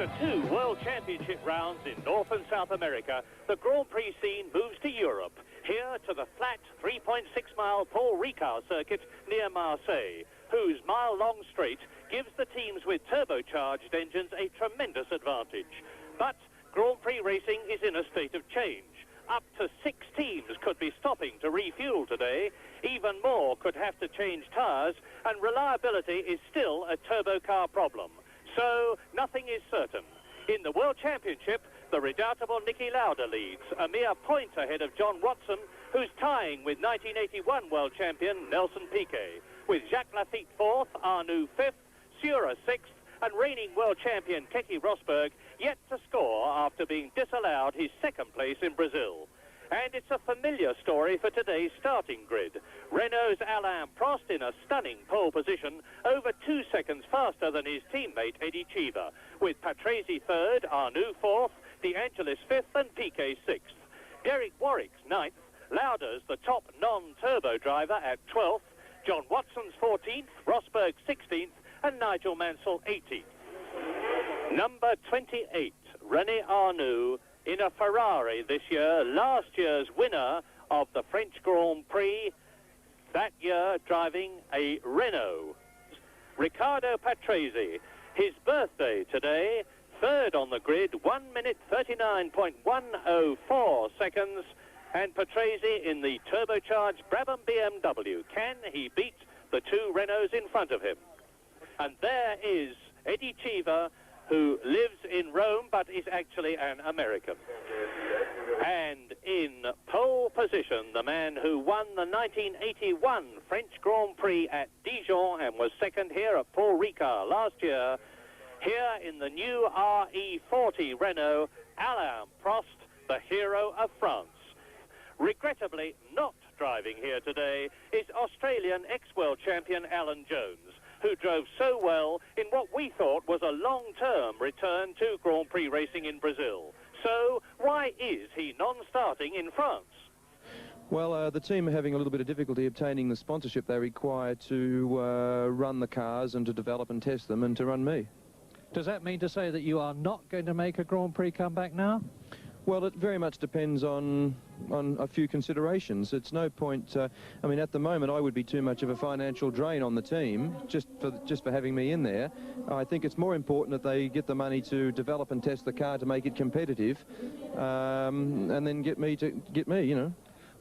After 2 World Championship rounds in North and South America, the Grand-Prix scene moves to Europe, here to the flat 3.6-mile Paul-Ricard circuit near Marseille, whose mile-long straight gives the teams with turbocharged engines a tremendous advantage. But Grand-Prix racing is in a state of change. Up to 6 teams could be stopping to refuel today. Even more could have to change tyres, and reliability is still a turbo car problem. So nothing is certain. In the World Championship, the redoubtable Niki Lauda leads, a mere point ahead of John Watson, who's tying with 1981 World Champion Nelson Piquet, with Jacques Lafitte 4th, Arnoux 5th, Sura 6th, and reigning World Champion Keke Rosberg yet to score after being disallowed his 2nd place in Brazil. And it's a familiar story for today's starting grid. Renault's Alain Prost in a stunning pole position, over 2 seconds faster than his teammate Eddie Cheever, with Patrese 3rd, Arnoux 4th, De Angelis 5th and Piquet 6th. Derek Warwick's 9th, Lauda's the top non-turbo driver at 12th, John Watson's 14th, Rosberg 16th and Nigel Mansell 18th. Number 28, René Arnoux, in a Ferrari this year, last year's winner of the French Grand Prix, that year driving a Renault. Riccardo Patrese, his birthday today, 3rd on the grid, 1 minute 39.104 seconds, and Patrese in the turbocharged Brabham BMW. Can he beat the 2 Renaults in front of him? And there is Eddie Cheever, who lives in Rome but is actually an American. And in pole position, the man who won the 1981 French Grand Prix at Dijon and was 2nd here at Paul-Ricard last year, here in the new RE40 Renault, Alain Prost, the hero of France. Regrettably not driving here today is Australian ex-world champion Alan Jones, who drove so well in what we thought was a long-term return to Grand Prix racing in Brazil. So why is he non-starting in France? Well, the team are having a little bit of difficulty obtaining the sponsorship they require to run the cars and to develop and test them and to run me. Does that mean to say that you are not going to make a Grand Prix comeback now? Well, it very much depends on a few considerations. It's no point, I mean, at the moment I would be too much of a financial drain on the team just for having me in there. I think it's more important that they get the money to develop and test the car to make it competitive, and then get me, you know.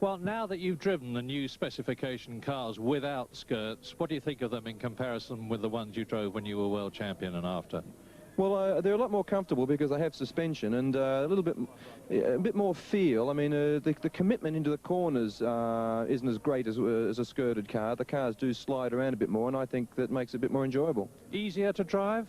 Well, now that you've driven the new specification cars without skirts, what do you think of them in comparison with the ones you drove when you were world champion and after? Well, they're a lot more comfortable because they have suspension and a bit more feel. I mean, the commitment into the corners isn't as great as a skirted car. The cars do slide around a bit more, and I think that makes it a bit more enjoyable. Easier to drive?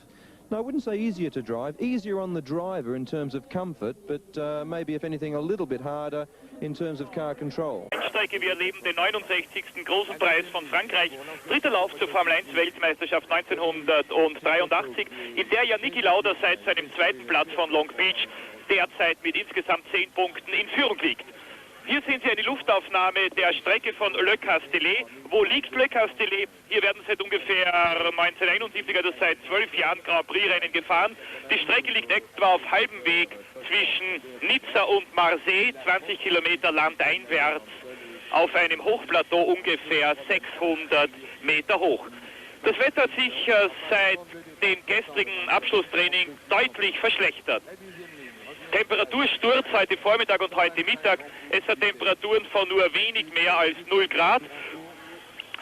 No, I wouldn't say easier to drive. Easier on the driver in terms of comfort, but maybe, if anything, a little bit harder in terms of car control. Strecke, wir erleben den 69. Großen Preis von Frankreich. Dritter Lauf zur Formel 1 Weltmeisterschaft 1983, in der ja Niki Lauda seit seinem 2. Platz von Long Beach derzeit mit insgesamt 10 Punkten in Führung liegt. Hier sehen Sie eine Luftaufnahme der Strecke von Le Castellet. Wo liegt Le Castellet? Hier werden seit ungefähr 1971, also seit 12 Jahren Grand Prix-Rennen gefahren. Die Strecke liegt etwa auf halbem Weg zwischen Nizza und Marseille, 20 Kilometer landeinwärts, auf einem Hochplateau ungefähr 600 Meter hoch. Das Wetter hat sich seit dem gestrigen Abschlusstraining deutlich verschlechtert. Temperatursturz heute Vormittag und heute Mittag. Es hat Temperaturen von nur wenig mehr als 0 Grad.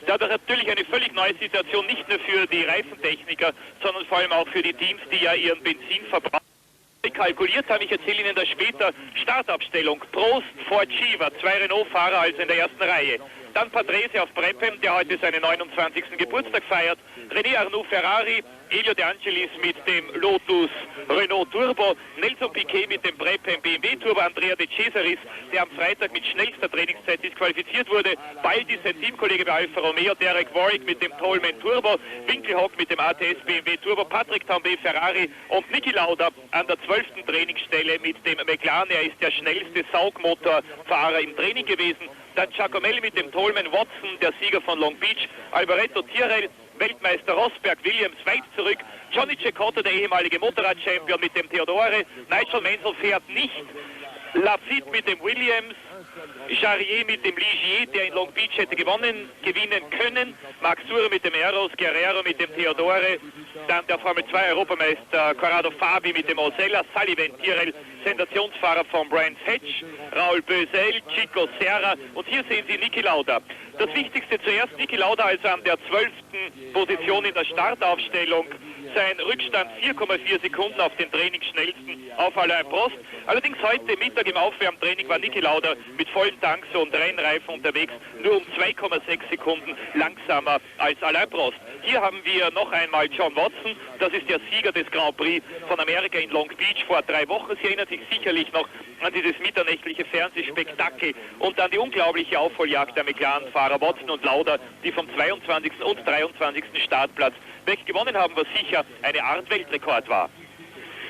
Dadurch natürlich eine völlig neue Situation, nicht nur für die Reifentechniker, sondern vor allem auch für die Teams, die ja ihren Benzinverbrauch kalkuliert haben. Ich erzähle Ihnen das später. Startabstellung: Prost vor Cheever, 2 Renault-Fahrer also in der ersten Reihe. Dann Patrese auf Brabham, der heute seinen 29. Geburtstag feiert. René Arnoux Ferrari, Elio De Angelis mit dem Lotus Renault Turbo, Nelson Piquet mit dem Brabham BMW Turbo, Andrea De Cesaris, der am Freitag mit schnellster Trainingszeit disqualifiziert wurde, Baldi, sein Teamkollege bei Alfa Romeo, Derek Warwick mit dem Tolman Turbo, Winkelhock mit dem ATS BMW Turbo, Patrick Tambay Ferrari und Niki Lauda an der 12. Trainingsstelle mit dem McLaren. Er ist der schnellste Saugmotorfahrer im Training gewesen. Dann Giacomelli mit dem Tolman, Watson, der Sieger von Long Beach, Alboreto Tyrrell, Weltmeister Rosberg, Williams weit zurück, Johnny Cecotto, der ehemalige Motorrad-Champion mit dem Theodore, Nigel Mansell fährt nicht, Lafitte mit dem Williams, Charrier mit dem Ligier, der in Long Beach hätte gewinnen können, Max Sura mit dem Eros, Guerrero mit dem Theodore, dann der Formel 2 Europameister Corrado Fabi mit dem Osella, Sullivan Tyrrell, Sensationsfahrer von Brands Hatch, Raul Bösel, Chico Serra und hier sehen Sie Niki Lauda. Das Wichtigste zuerst, Niki Lauda also an der 12. Position in der Startaufstellung. Sein Rückstand 4,4 Sekunden auf den Trainingsschnellsten auf Alain Prost. Allerdings heute Mittag im Aufwärmtraining war Niki Lauda mit vollen Tanks und Rennreifen unterwegs, nur um 2,6 Sekunden langsamer als Alain Prost. Hier haben wir noch einmal John Watson, das ist der Sieger des Grand-Prix von Amerika in Long Beach vor 3 Wochen. Sie erinnern sich sicherlich noch an dieses mitternächtliche Fernsehspektakel und an die unglaubliche Aufholjagd der McLaren-Fahrer Watson und Lauda, die vom 22. und 23. Startplatz weg gewonnen haben, was sicher eine Art Weltrekord war.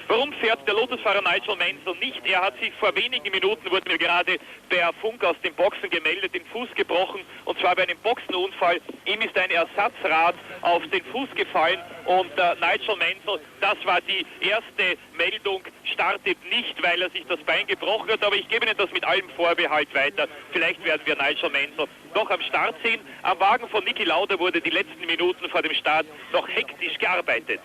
Warum fährt der Lotusfahrer Nigel Mansell nicht? Er hat sich vor wenigen Minuten, wurde mir gerade per Funk aus den Boxen gemeldet, den Fuß gebrochen, und zwar bei einem Boxenunfall. Ihm ist ein Ersatzrad auf den Fuß gefallen und Nigel Mansell, das war die erste Meldung, startet nicht, weil er sich das Bein gebrochen hat, aber ich gebe Ihnen das mit allem Vorbehalt weiter. Vielleicht werden wir Nigel Mansell noch am Start sehen. Am Wagen von Niki Lauda wurde die letzten Minuten vor dem Start noch hektisch gearbeitet.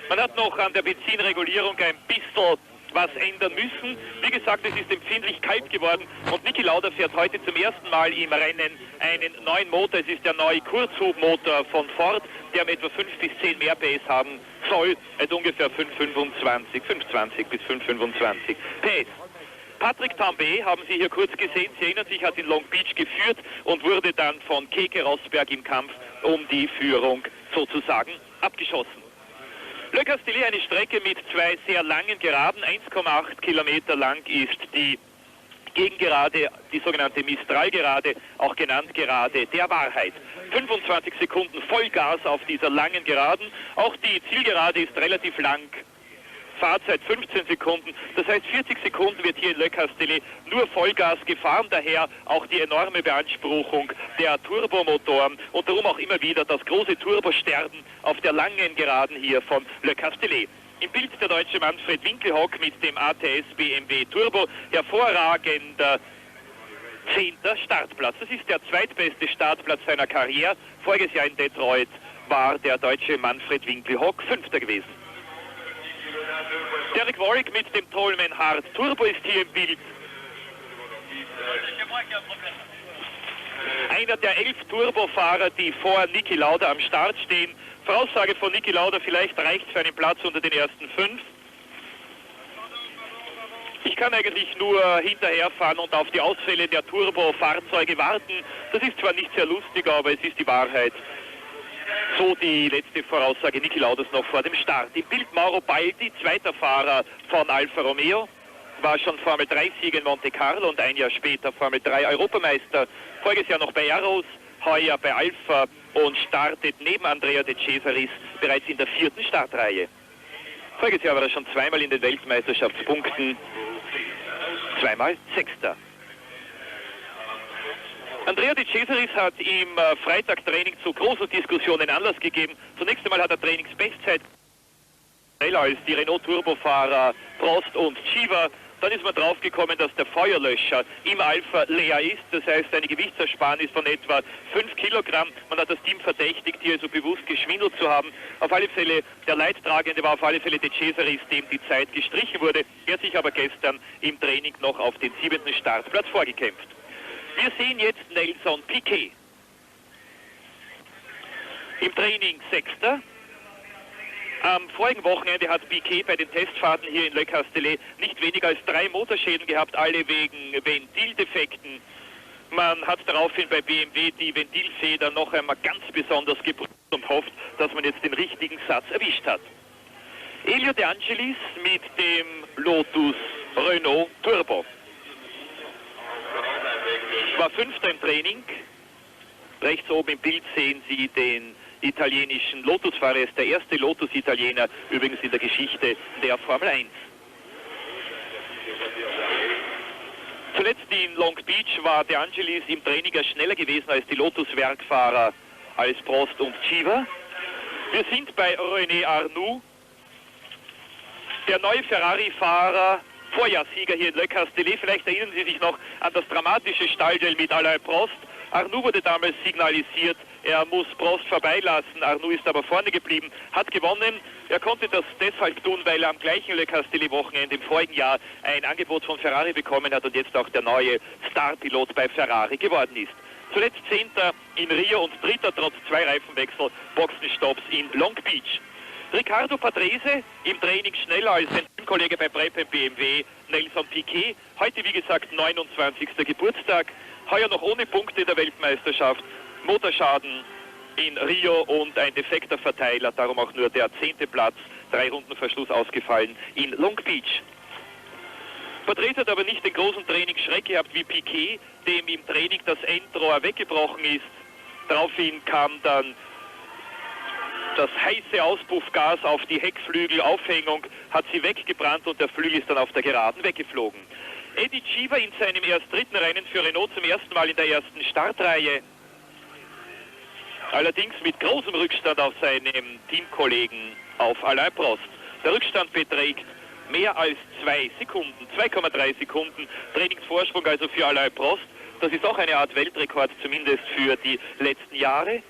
Man hat noch an der Benzinregulierung ein bisschen was ändern müssen. Wie gesagt, es ist empfindlich kalt geworden und Niki Lauda fährt heute zum ersten Mal im Rennen einen neuen Motor. Es ist der neue Kurzhubmotor von Ford, der mit etwa 5 bis 10 mehr PS haben soll, also ungefähr 520 bis 525 PS. Patrick Tambay haben Sie hier kurz gesehen, Sie erinnern sich, hat in Long Beach geführt und wurde dann von Keke Rosberg im Kampf um die Führung sozusagen abgeschossen. Le Castellet, eine Strecke mit 2 sehr langen Geraden, 1,8 Kilometer lang ist die Gegengerade, die sogenannte Mistral-Gerade, auch genannt Gerade der Wahrheit. 25 Sekunden Vollgas auf dieser langen Geraden, auch die Zielgerade ist relativ lang. Fahrzeit 15 Sekunden, das heißt 40 Sekunden wird hier in Le Castellet nur Vollgas gefahren, daher auch die enorme Beanspruchung der Turbomotoren und darum auch immer wieder das große Turbosterben auf der langen Geraden hier von Le Castellet. Im Bild der deutsche Manfred Winkelhock mit dem ATS BMW Turbo, hervorragender 10. Startplatz. Das ist der zweitbeste Startplatz seiner Karriere. Voriges Jahr in Detroit war der deutsche Manfred Winkelhock 5. gewesen. Derek Warwick mit dem Tolman Hard Turbo ist hier im Bild. Einer der 11 Turbofahrer, die vor Niki Lauda am Start stehen. Voraussage von Niki Lauda, vielleicht reicht es für einen Platz unter den ersten 5. Ich kann eigentlich nur hinterherfahren und auf die Ausfälle der Turbofahrzeuge warten. Das ist zwar nicht sehr lustig, aber es ist die Wahrheit. So die letzte Voraussage Niki Laudas noch vor dem Start. Im Bild Mauro Baldi, zweiter Fahrer von Alfa Romeo, war schon Formel 3-Sieger in Monte Carlo und ein Jahr später Formel 3 Europameister. Voriges Jahr noch bei Arrows, heuer bei Alfa und startet neben Andrea De Cesaris bereits in der 4. Startreihe. Voriges Jahr war er schon zweimal in den Weltmeisterschaftspunkten, zweimal 6. Andrea De Cesaris hat im Freitagtraining zu großen Diskussionen Anlass gegeben. Zunächst einmal hat er Trainingsbestzeit als die Renault-Turbofahrer Prost und Chiva. Dann ist man draufgekommen, dass der Feuerlöscher im Alpha leer ist. Das heißt, eine Gewichtsersparnis von etwa 5 Kilogramm. Man hat das Team verdächtigt, hier so bewusst geschwindelt zu haben. Auf alle Fälle, der Leidtragende war auf alle Fälle De Cesaris, dem die Zeit gestrichen wurde. Er hat sich aber gestern im Training noch auf den 7. Startplatz vorgekämpft. Wir sehen jetzt Nelson Piquet. Im Training 6. Am vorigen Wochenende hat Piquet bei den Testfahrten hier in Le Castellet nicht weniger als 3 Motorschäden gehabt, alle wegen Ventildefekten. Man hat daraufhin bei BMW die Ventilfeder noch einmal ganz besonders geprüft und hofft, dass man jetzt den richtigen Satz erwischt hat. Elio De Angelis mit dem Lotus Renault Turbo. War 5. im Training. Rechts oben im Bild sehen Sie den italienischen Lotusfahrer. Er ist der erste Lotus-Italiener, übrigens in der Geschichte der Formel 1. Zuletzt in Long Beach war De Angelis im Training schneller gewesen als die Lotus-Werkfahrer als Prost und Chiva. Wir sind bei René Arnoux, der neue Ferrari-Fahrer, Vorjahrssieger hier in Le Castellet. Vielleicht erinnern Sie sich noch an das dramatische Stallduell mit Alain Prost. Arnoux wurde damals signalisiert, er muss Prost vorbeilassen. Arnoux ist aber vorne geblieben, hat gewonnen. Er konnte das deshalb tun, weil er am gleichen Le Castellet-Wochenende im vorigen Jahr ein Angebot von Ferrari bekommen hat und jetzt auch der neue Starpilot bei Ferrari geworden ist. Zuletzt 10. in Rio und 3. trotz 2 Reifenwechsel, Boxenstopps in Long Beach. Riccardo Patrese im Training schneller als sein Teamkollege bei Prep BMW, Nelson Piquet. Heute, wie gesagt, 29. Geburtstag. Heuer noch ohne Punkte in der Weltmeisterschaft. Motorschaden in Rio und ein defekter Verteiler. Darum auch nur der 10. Platz. 3 Runden Verschluss ausgefallen in Long Beach. Patrese hat aber nicht den großen Trainingsschreck gehabt wie Piquet, dem im Training das Endrohr weggebrochen ist. Daraufhin kam dann das heiße Auspuffgas auf die Heckflügelaufhängung, hat sie weggebrannt und der Flügel ist dann auf der Geraden weggeflogen. Eddie Chiva in seinem erst 3. Rennen für Renault zum ersten Mal in der ersten Startreihe. Allerdings mit großem Rückstand auf seinem Teamkollegen, auf Alain Prost. Der Rückstand beträgt mehr als 2 Sekunden, 2,3 Sekunden Trainingsvorsprung also für Alain Prost. Das ist auch eine Art Weltrekord, zumindest für die letzten Jahre.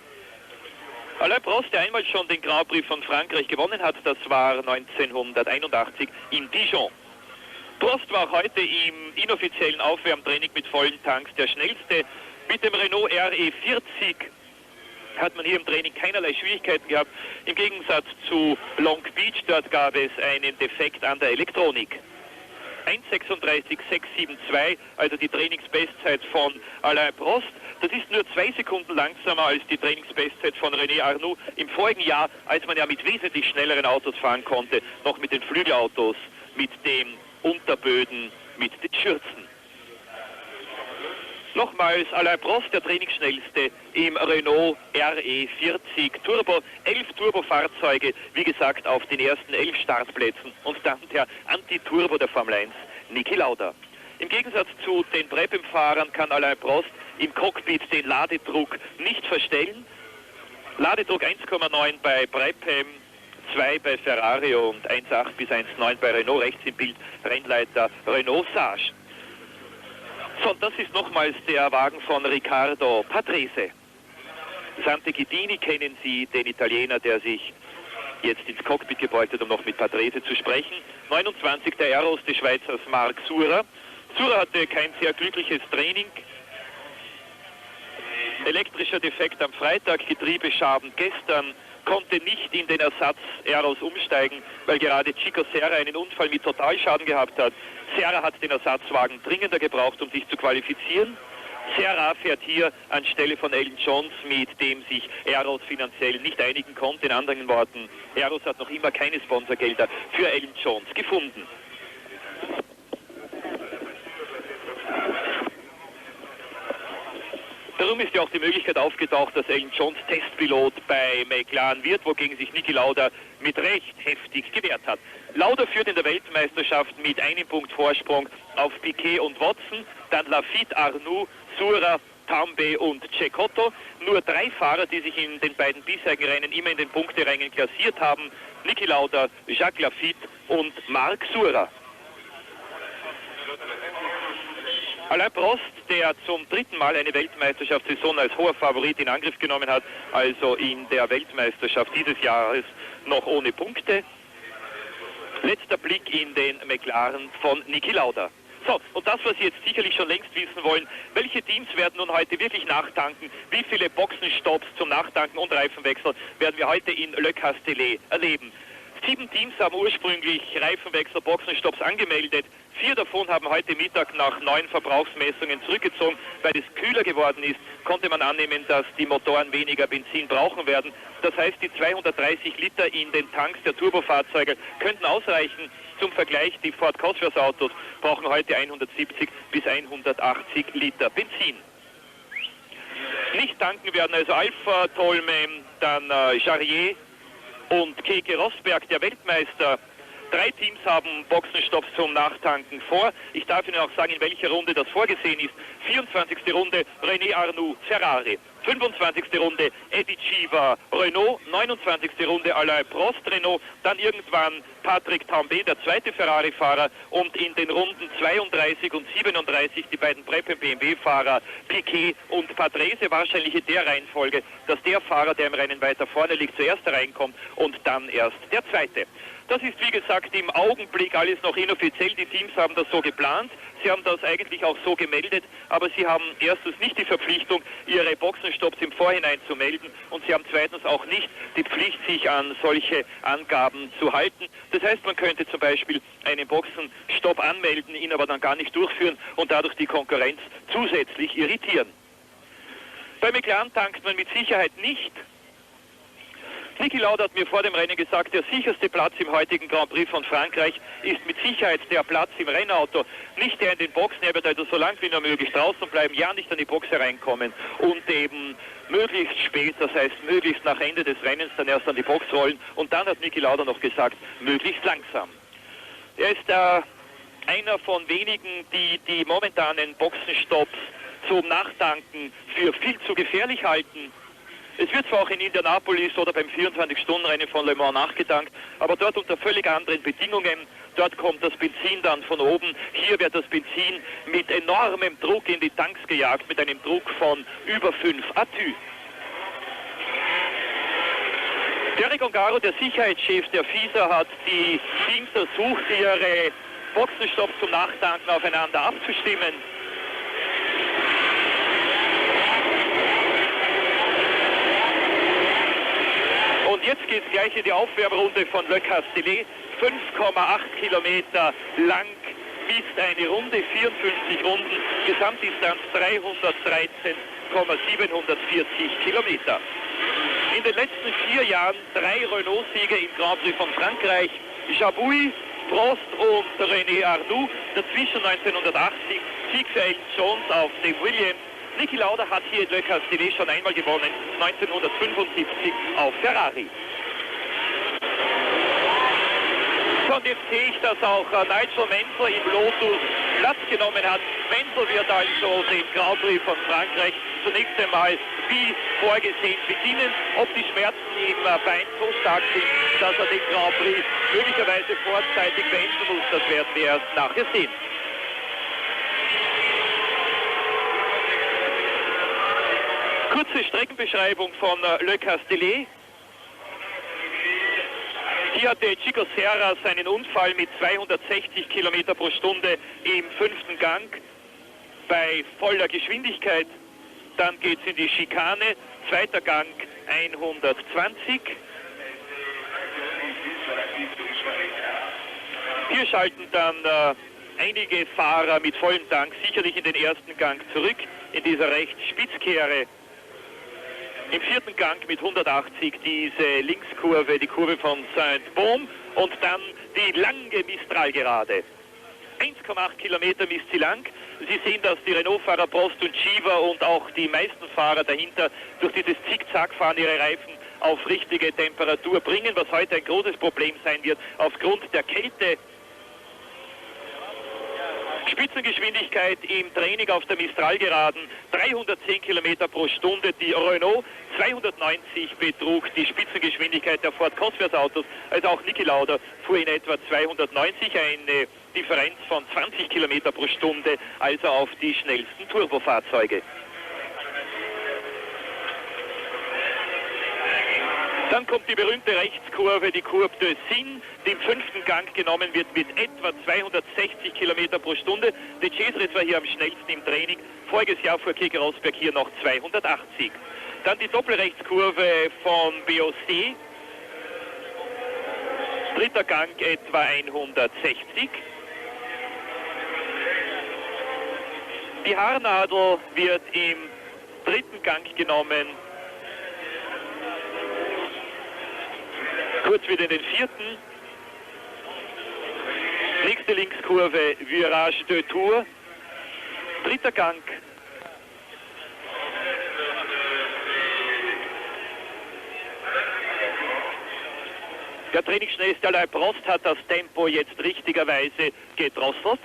Alain Prost, der einmal schon den Grand-Prix von Frankreich gewonnen hat, das war 1981 in Dijon. Prost war heute im inoffiziellen Aufwärmtraining mit vollen Tanks der schnellste. Mit dem Renault RE40 hat man hier im Training keinerlei Schwierigkeiten gehabt. Im Gegensatz zu Long Beach, dort gab es einen Defekt an der Elektronik. 1,36,672, also die Trainingsbestzeit von Alain Prost. Das ist nur 2 Sekunden langsamer als die Trainingsbestzeit von René Arnoux im vorigen Jahr, als man ja mit wesentlich schnelleren Autos fahren konnte, noch mit den Flügelautos, mit den Unterböden, mit den Schürzen. Nochmals Alain Prost, der Trainingsschnellste im Renault RE40 Turbo. 11 Turbofahrzeuge, wie gesagt, auf den ersten 11 Startplätzen. Und dann der Anti-Turbo der Formel 1, Niki Lauda. Im Gegensatz zu den Brabham-Fahrern kann Alain Prost im Cockpit den Ladedruck nicht verstellen. Ladedruck 1,9 bei Brabham, 2 bei Ferrari und 1,8 bis 1,9 bei Renault. Rechts im Bild Rennleiter Renault Sage. So, und das ist nochmals der Wagen von Riccardo Patrese. Sante Ghidini kennen Sie, den Italiener, der sich jetzt ins Cockpit gebeugt hat, um noch mit Patrese zu sprechen. 29 der Aeros des Schweizers Marc Surer. Surer hatte kein sehr glückliches Training. Elektrischer Defekt am Freitag, Getriebeschaden gestern, konnte nicht in den Ersatz Aeros umsteigen, weil gerade Chico Serra einen Unfall mit Totalschaden gehabt hat. Serra hat den Ersatzwagen dringender gebraucht, um sich zu qualifizieren. Serra fährt hier anstelle von Alan Jones, mit dem sich Aeros finanziell nicht einigen konnte. In anderen Worten, Aeros hat noch immer keine Sponsorgelder für Alan Jones gefunden. Darum ist ja auch die Möglichkeit aufgetaucht, dass Alan Jones Testpilot bei McLaren wird, wogegen sich Niki Lauda mit Recht heftig gewehrt hat. Lauda führt in der Weltmeisterschaft mit 1 Punkt Vorsprung auf Piquet und Watson, dann Lafitte, Arnoux, Surer, Tambe und Cecotto. Nur 3 Fahrer, die sich in den beiden bisherigen Rennen immer in den Punkterängen klassiert haben. Niki Lauda, Jacques Lafitte und Marc Surer. Alain Prost, der zum 3. Mal eine Weltmeisterschaftssaison als hoher Favorit in Angriff genommen hat, also in der Weltmeisterschaft dieses Jahres noch ohne Punkte. Letzter Blick in den McLaren von Niki Lauda. So, und das, was Sie jetzt sicherlich schon längst wissen wollen, welche Teams werden nun heute wirklich nachtanken, wie viele Boxenstopps zum Nachtanken und Reifenwechsel werden wir heute in Le Castellet erleben. 7 Teams haben ursprünglich Reifenwechsel, Boxenstopps angemeldet. 4 davon haben heute Mittag nach neuen Verbrauchsmessungen zurückgezogen. Weil es kühler geworden ist, konnte man annehmen, dass die Motoren weniger Benzin brauchen werden. Das heißt, die 230 Liter in den Tanks der Turbofahrzeuge könnten ausreichen. Zum Vergleich, die Ford Cosworth Autos brauchen heute 170 bis 180 Liter Benzin. Nicht tanken werden also Alfa, Tolmen, dann Jarier und Keke Rosberg, der Weltmeister. 3 Teams haben Boxenstopps zum Nachtanken vor. Ich darf Ihnen auch sagen, in welcher Runde das vorgesehen ist. 24. Runde, René Arnoux, Ferrari. 25. Runde Eddie Cheever Renault, 29. Runde Alain Prost Renault, dann irgendwann Patrick Tambay, der zweite Ferrari-Fahrer, und in den Runden 32 und 37 die beiden BMW-Fahrer Piquet und Patrese, wahrscheinlich in der Reihenfolge, dass der Fahrer, der im Rennen weiter vorne liegt, zuerst reinkommt und dann erst der zweite. Das ist, wie gesagt, im Augenblick alles noch inoffiziell. Die Teams haben das so geplant. Sie haben das eigentlich auch so gemeldet, aber sie haben erstens nicht die Verpflichtung, ihre Boxenstopps im Vorhinein zu melden, und sie haben zweitens auch nicht die Pflicht, sich an solche Angaben zu halten. Das heißt, man könnte zum Beispiel einen Boxenstopp anmelden, ihn aber dann gar nicht durchführen und dadurch die Konkurrenz zusätzlich irritieren. Bei McLaren tankt man mit Sicherheit nicht. Niki Lauda hat mir vor dem Rennen gesagt, der sicherste Platz im heutigen Grand-Prix von Frankreich ist mit Sicherheit der Platz im Rennauto. Nicht der in den Boxen, er wird also so lang wie nur möglich draußen bleiben, ja nicht an die Box hereinkommen und eben möglichst spät, das heißt möglichst nach Ende des Rennens dann erst an die Box rollen, und dann hat Niki Lauda noch gesagt, möglichst langsam. Er ist einer von wenigen, die die momentanen Boxenstopps zum Nachtanken für viel zu gefährlich halten. Es wird zwar auch in Indianapolis oder beim 24-Stunden-Rennen von Le Mans nachgetankt, aber dort unter völlig anderen Bedingungen. Dort kommt das Benzin dann von oben. Hier wird das Benzin mit enormem Druck in die Tanks gejagt, mit einem Druck von über 5 Atü. Derek Ongaro, der Sicherheitschef der FISA, hat die Teams versucht, ihre Boxenstopps zum Nachtanken aufeinander abzustimmen. Und jetzt geht es gleich in die Aufwärmrunde von Le Castellet. 5,8 Kilometer lang ist eine Runde, 54 Runden, Gesamtdistanz 313,740 Kilometer. In den letzten 4 Jahren 3 Renault-Sieger im Grand-Prix von Frankreich, Jabouille, Prost und René Arnoux. Dazwischen 1980 Sieg für Alan Jones auf dem Williams. Niki Lauda hat hier in Le Castellet schon einmal gewonnen, 1975 auf Ferrari. Und jetzt sehe ich, dass auch Nigel Mansell im Lotus Platz genommen hat. Mansell wird also den Grand Prix von Frankreich zunächst einmal wie vorgesehen beginnen. Ob die Schmerzen im Bein so stark sind, dass er den Grand Prix möglicherweise vorzeitig beenden muss, das werden wir erst nachher sehen. Kurze Streckenbeschreibung von Le Castellet. Hier hatte Chico Serra seinen Unfall mit 260 Kilometer pro Stunde im 5. Gang bei voller Geschwindigkeit. Dann geht es in die Schikane, 2. Gang 120. Hier schalten dann einige Fahrer mit vollem Tank sicherlich in den 1. Gang zurück, in dieser Rechtsspitzkehre. Im 4. Gang mit 180 diese Linkskurve, die Kurve von Saint-Baume, und dann die lange Mistral-Gerade. 1,8 Kilometer misst sie lang. Sie sehen, dass die Renault-Fahrer Prost und Cheever und auch die meisten Fahrer dahinter durch dieses Zickzackfahren ihre Reifen auf richtige Temperatur bringen, was heute ein großes Problem sein wird aufgrund der Kälte. Spitzengeschwindigkeit im Training auf der Mistral-Geraden 310 Kilometer pro Stunde. Die Renault 290 betrug die Spitzengeschwindigkeit der Ford Cosworth-Autos. Also auch Niki Lauda fuhr in etwa 290, eine Differenz von 20 Kilometer pro Stunde, also auf die schnellsten Turbofahrzeuge. Dann kommt die berühmte Rechtskurve, die Courbe de Sine, die im 5. Gang genommen wird mit etwa 260 Kilometer pro Stunde. De Cesaris war hier am schnellsten im Training. Voriges Jahr fuhr Keke Rosberg hier noch 280. Dann die Doppelrechtskurve von BOC. 3. Gang etwa 160. Die Haarnadel wird im 3. Gang genommen. Kurz wieder in den 4. Nächste Linkskurve, Virage de Tour. 3. Gang. Der Trainingsschnellste Alain Prost hat das Tempo jetzt richtigerweise gedrosselt.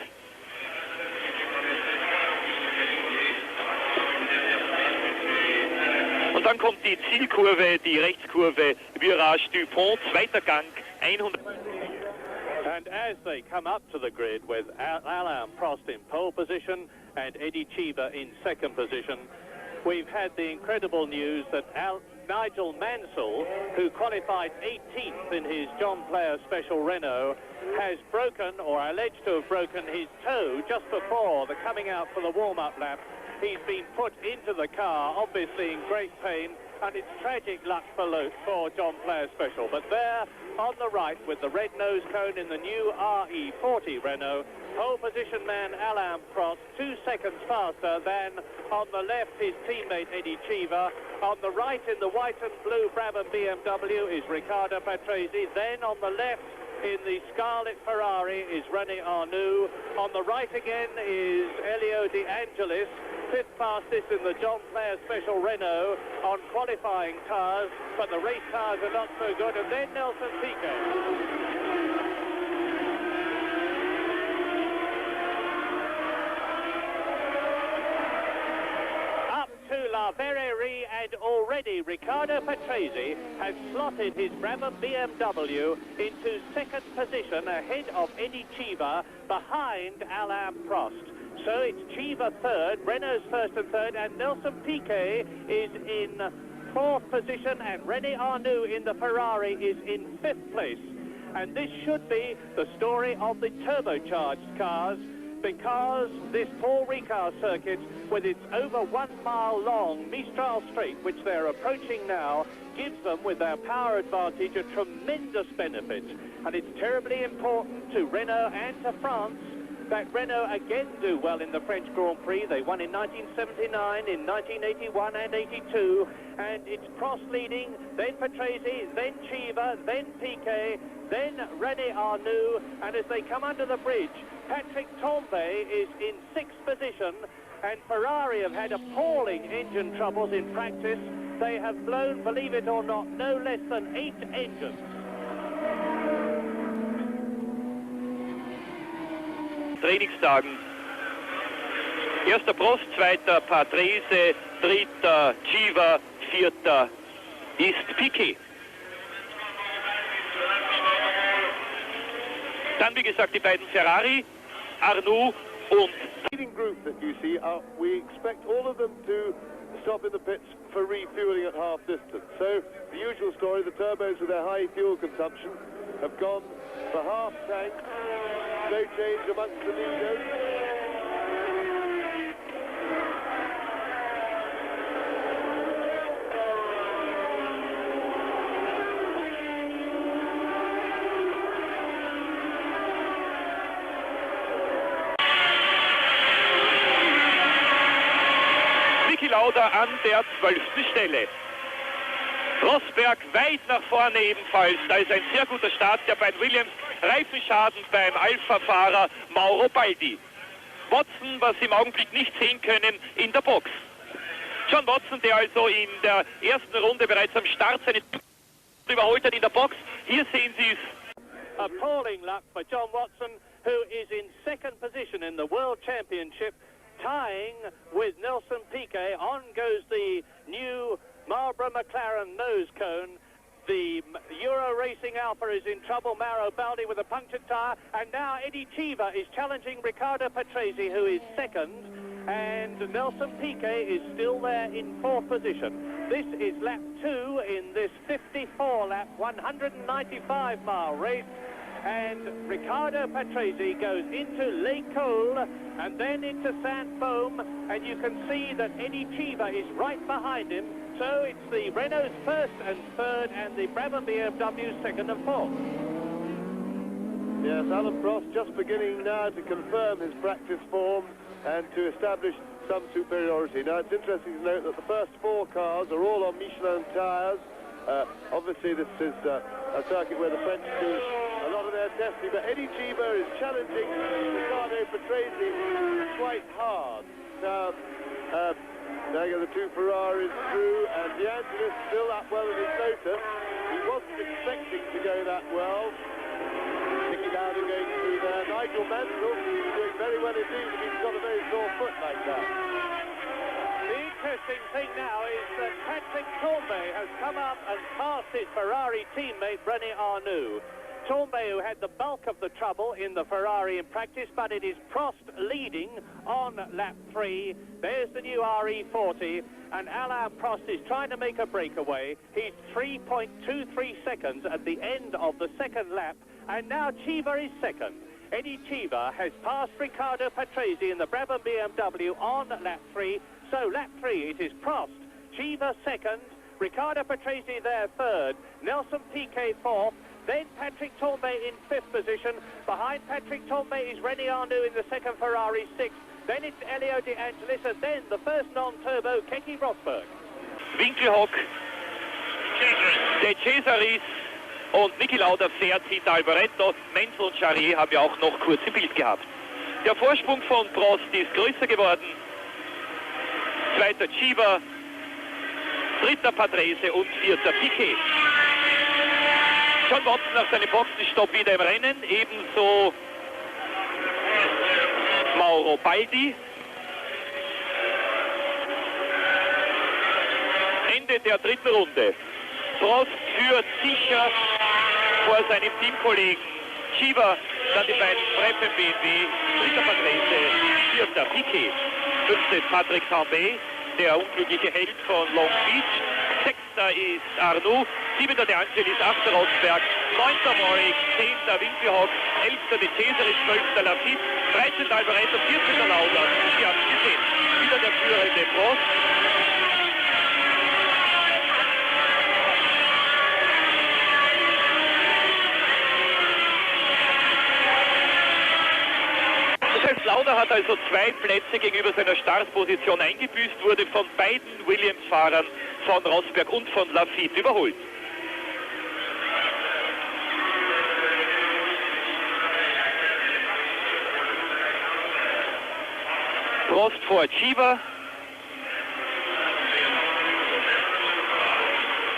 Dann kommt die Zielkurve, die Rechtskurve, Virage du Pont, zweiter Gang, 100. And as they come up to the grid with Alain Prost in pole position and Eddie Cheever in second position, we've had the incredible news that Nigel Mansell, who qualified 18th in his John Player Special Renault, has broken, or alleged to have broken, his toe just before the coming out for the warm-up lap. He's been put into the car, obviously in great pain, and it's tragic luck for John Player Special. But there on the right, with the red nose cone in the new RE40 Renault, pole position man Alain Prost, 2 seconds faster than on the left his teammate Eddie Cheever. On the right in the white and blue Brabham BMW is Riccardo Patrese. Then on the left in the scarlet Ferrari is René Arnoux. On the right again is Elio De Angelis, 5th fastest in the John Player Special Renault on qualifying tires, but the race tires are not so good. And then Nelson Piquet. La Verrerie, and already Riccardo Patrese has slotted his Brabham BMW into second position ahead of Eddie Cheever, behind Alain Prost. So it's Cheever third, Renault's first and third, and Nelson Piquet is in fourth position, and René Arnoux in the Ferrari is in fifth place. And this should be the story of the turbocharged cars, because this Paul-Ricard circuit, with its over 1 mile long Mistral Straight, which they're approaching now, gives them, with their power advantage, a tremendous benefit. And it's terribly important to Renault and to France that Renault again do well in the French Grand Prix. They won in 1979, in 1981 and 82, and it's Prost leading, then Patrese, then Cheever, then Piquet, then René Arnoux, and as they come under the bridge, Patrick Tambay is in 6th position, and Ferrari have had appalling engine troubles in practice. They have blown, believe it or not, no less than 8 engines. Trainingstagen. Erster Prost, zweiter Patrese, dritter Cheever, vierter ist Piquet. Dann, wie gesagt, die beiden Ferrari, Arnoux und... Leading group that you see, we expect all of them to stop in the pits for refueling at half distance. So, the usual story, the turbos with their high fuel consumption have gone for half tank, no change amongst the leaders. Lauda an der 12. Stelle. Rosberg weit nach vorne ebenfalls. Da ist ein sehr guter Start der beiden Williams. Reifenschaden beim Alpha-Fahrer Mauro Baldi. Watson, was Sie im Augenblick nicht sehen können, in der Box. John Watson, der also in der ersten Runde bereits am Start seine überholt hat in der Box. Hier sehen Sie es. Appalling luck for John Watson, who is in second position in the World Championship, tying with Nelson Piquet. On goes the new Marlboro McLaren nose cone. The Euro Racing Alpha is in trouble. Mauro Baldi with a punctured tyre. And now Eddie Cheever is challenging Riccardo Patrese, who is second. And Nelson Piquet is still there in fourth position. This is lap 2 in this 54-lap, 195-mile race. And Riccardo Patrese goes into Les Cols and then into Saint-Baume, and you can see that Eddie Cheever is right behind him. So it's the Renault's first and third, and the Brabham BMW second and fourth. Yes, Alain Prost just beginning now to confirm his practice form and to establish some superiority. Now, it's interesting to note that the first 4 cars are all on Michelin tyres. Obviously, this is a circuit where the French do a lot of their testing, but Eddie Cheever is challenging Riccardo Patrese quite hard. Now go the 2 Ferraris through, and De Angelis still up well in his Lotus. He wasn't expecting to go that well. Nicky Lauda going through there. Nigel Mansell doing very well indeed if he's got a very sore foot like that. Big interesting thing now is that Patrick Tambay has come up and passed his Ferrari teammate René Arnoux. Tambay, who had the bulk of the trouble in the Ferrari in practice, but it is Prost leading on lap 3. There's the new RE40, and Alain Prost is trying to make a breakaway. He's 3.23 seconds at the end of the second lap, and now Chiva is second. Eddie Chiva has passed Riccardo Patrese in the Brabham BMW on lap 3. So lap 3, it is Prost, Chiva second, Riccardo Patrese there third, Nelson Piquet fourth, then Patrick Tambay in fifth position. Behind Patrick Tambay is René Arnoux in the second Ferrari, sixth. Then it's Elio De Angelis, and then the first non-turbo, Keke Rosberg. Winkelhock, De Cesaris und Niki Lauda fährt hinter Alboreto. Menzel und Charrier haben ja auch noch kurz im Bild gehabt. Der Vorsprung von Prost ist größer geworden. Zweiter Chiva, dritter Patrese und vierter Piquet. John Watson nach seinem Boxenstopp wieder im Rennen, ebenso Mauro Baldi. Ende der dritten Runde. Prost führt sicher vor seinem Teamkollegen Chiva, dann die beiden Breppen BMW, dritter Patrese, vierter Piquet, fünftes Patrick Tambay, der unglückliche Held von Long Beach, sechster ist Arnoux, siebenter De Angelis, achter Rosberg, neunter Warwick, zehnter Winkelhock, elfter De Cesaris, zwölfter Lafitte, 13. Alboreto, 14. Lauda. Sie haben es gesehen, wieder der führende Prost. Lauda hat also 2 Plätze gegenüber seiner Startposition eingebüßt, wurde von beiden Williams-Fahrern, von Rosberg und von Lafitte überholt. Prost vor Chiva.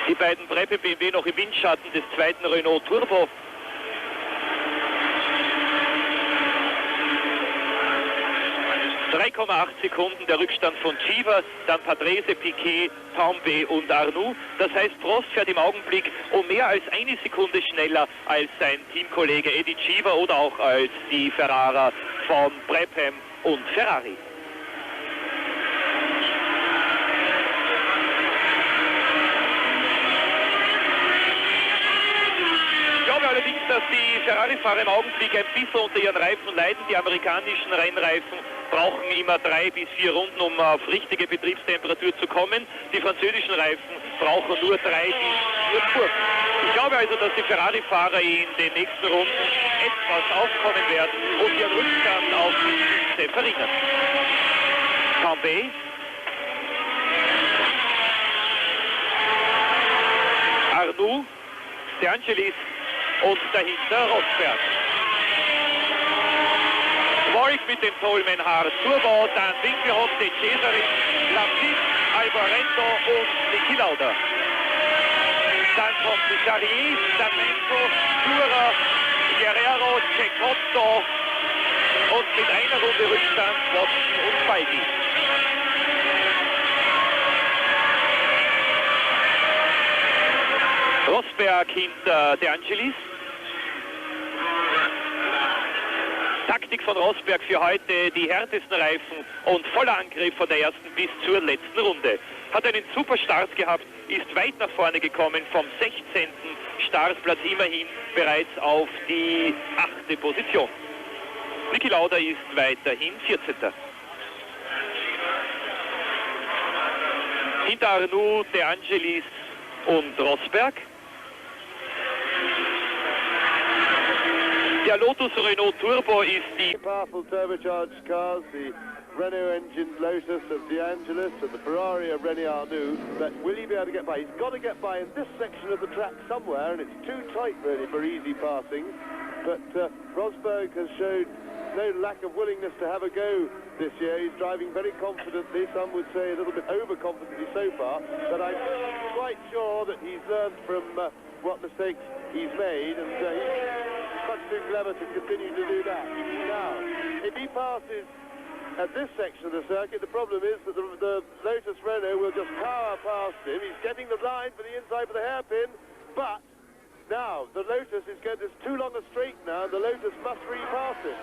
Die beiden Breppe BMW noch im Windschatten des zweiten Renault Turbo. Sekunden der Rückstand von Chiva, dann Patrese, Piquet, Tambay und Arnoux. Das heißt, Prost fährt im Augenblick um mehr als eine Sekunde schneller als sein Teamkollege Eddie Chiva oder auch als die Fahrer von Brabham und Ferrari. Ich glaube allerdings, dass die Ferrari-Fahrer im Augenblick ein bisschen unter ihren Reifen leiden. Die amerikanischen Rennreifen brauchen immer 3 bis 4 Runden, um auf richtige Betriebstemperatur zu kommen. Die französischen Reifen brauchen nur 3 bis 4 Kurven. Ich glaube also, dass die Ferrari-Fahrer in den nächsten Runden etwas aufkommen werden und ihren Rückstand auf die Spitze verringern. Tambay. Arnoux, De Angelis und dahinter Rosberg. Warwick mit dem Tolman-Haar Turbo, dann Winkelhock, De Cesaris, Lafitte, Alboreto und Niki Lauda. Dann kommt die Charrier, dann Menzo, Dura, Guerrero, Cecotto und mit einer Runde Rückstand Watson und Baldi. Rosberg hinter De Angelis. Taktik von Rosberg für heute, die härtesten Reifen und voller Angriff von der ersten bis zur letzten Runde. Hat einen super Start gehabt, ist weit nach vorne gekommen, vom 16. Startplatz immerhin bereits auf die 8. Position. Niki Lauda ist weiterhin 14. Hinter Arnoux, De Angelis und Rosberg. Der Lotus Renault Turbo ist die powerful turbocharged cars, the Renault engine Lotus of De Angelis and the Ferrari of René Arnoux. But will he be able to get by? He's got to get by in this section of the track somewhere, and it's too tight really for easy passing. But Rosberg has showed no lack of willingness to have a go this year. He's driving very confidently, some would say a little bit overconfidently so far, but I'm quite sure that he's learned from what mistakes he's made, and he's much too clever to continue to do that. Now, if he passes at this section of the circuit. The problem is that the Lotus Renault will just power past him. He's getting the line for the inside for the hairpin, but now the Lotus is going, there's too long a straight now, and the Lotus must repass it.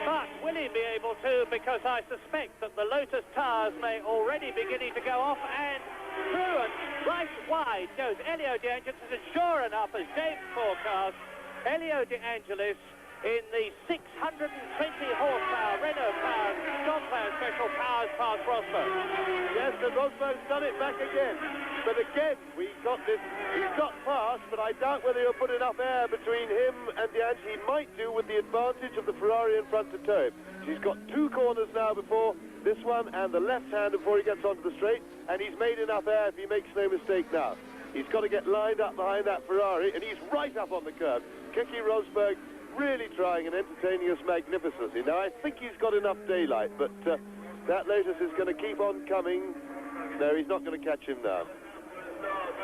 But will he be able to? Because I suspect that the Lotus tires may already be beginning to go off, and through and right wide goes Elio De Angelis, and sure enough, as James forecast, Elio De Angelis in the 620 horsepower Renault powered John Player Special powers past Rosberg. Yes, and Rosberg's done it back again. But again, we got this, he's got past, but I doubt whether he'll put enough air between him and De Angelis. He might do with the advantage of the Ferrari in front to tow him. He's got two corners now before this one and the left hand before he gets onto the straight, and he's made enough air if he makes no mistake now. He's got to get lined up behind that Ferrari, and he's right up on the curb. Keke Rosberg really trying and entertaining us magnificently. Now, I think he's got enough daylight, but that Lotus is going to keep on coming. No, he's not going to catch him now.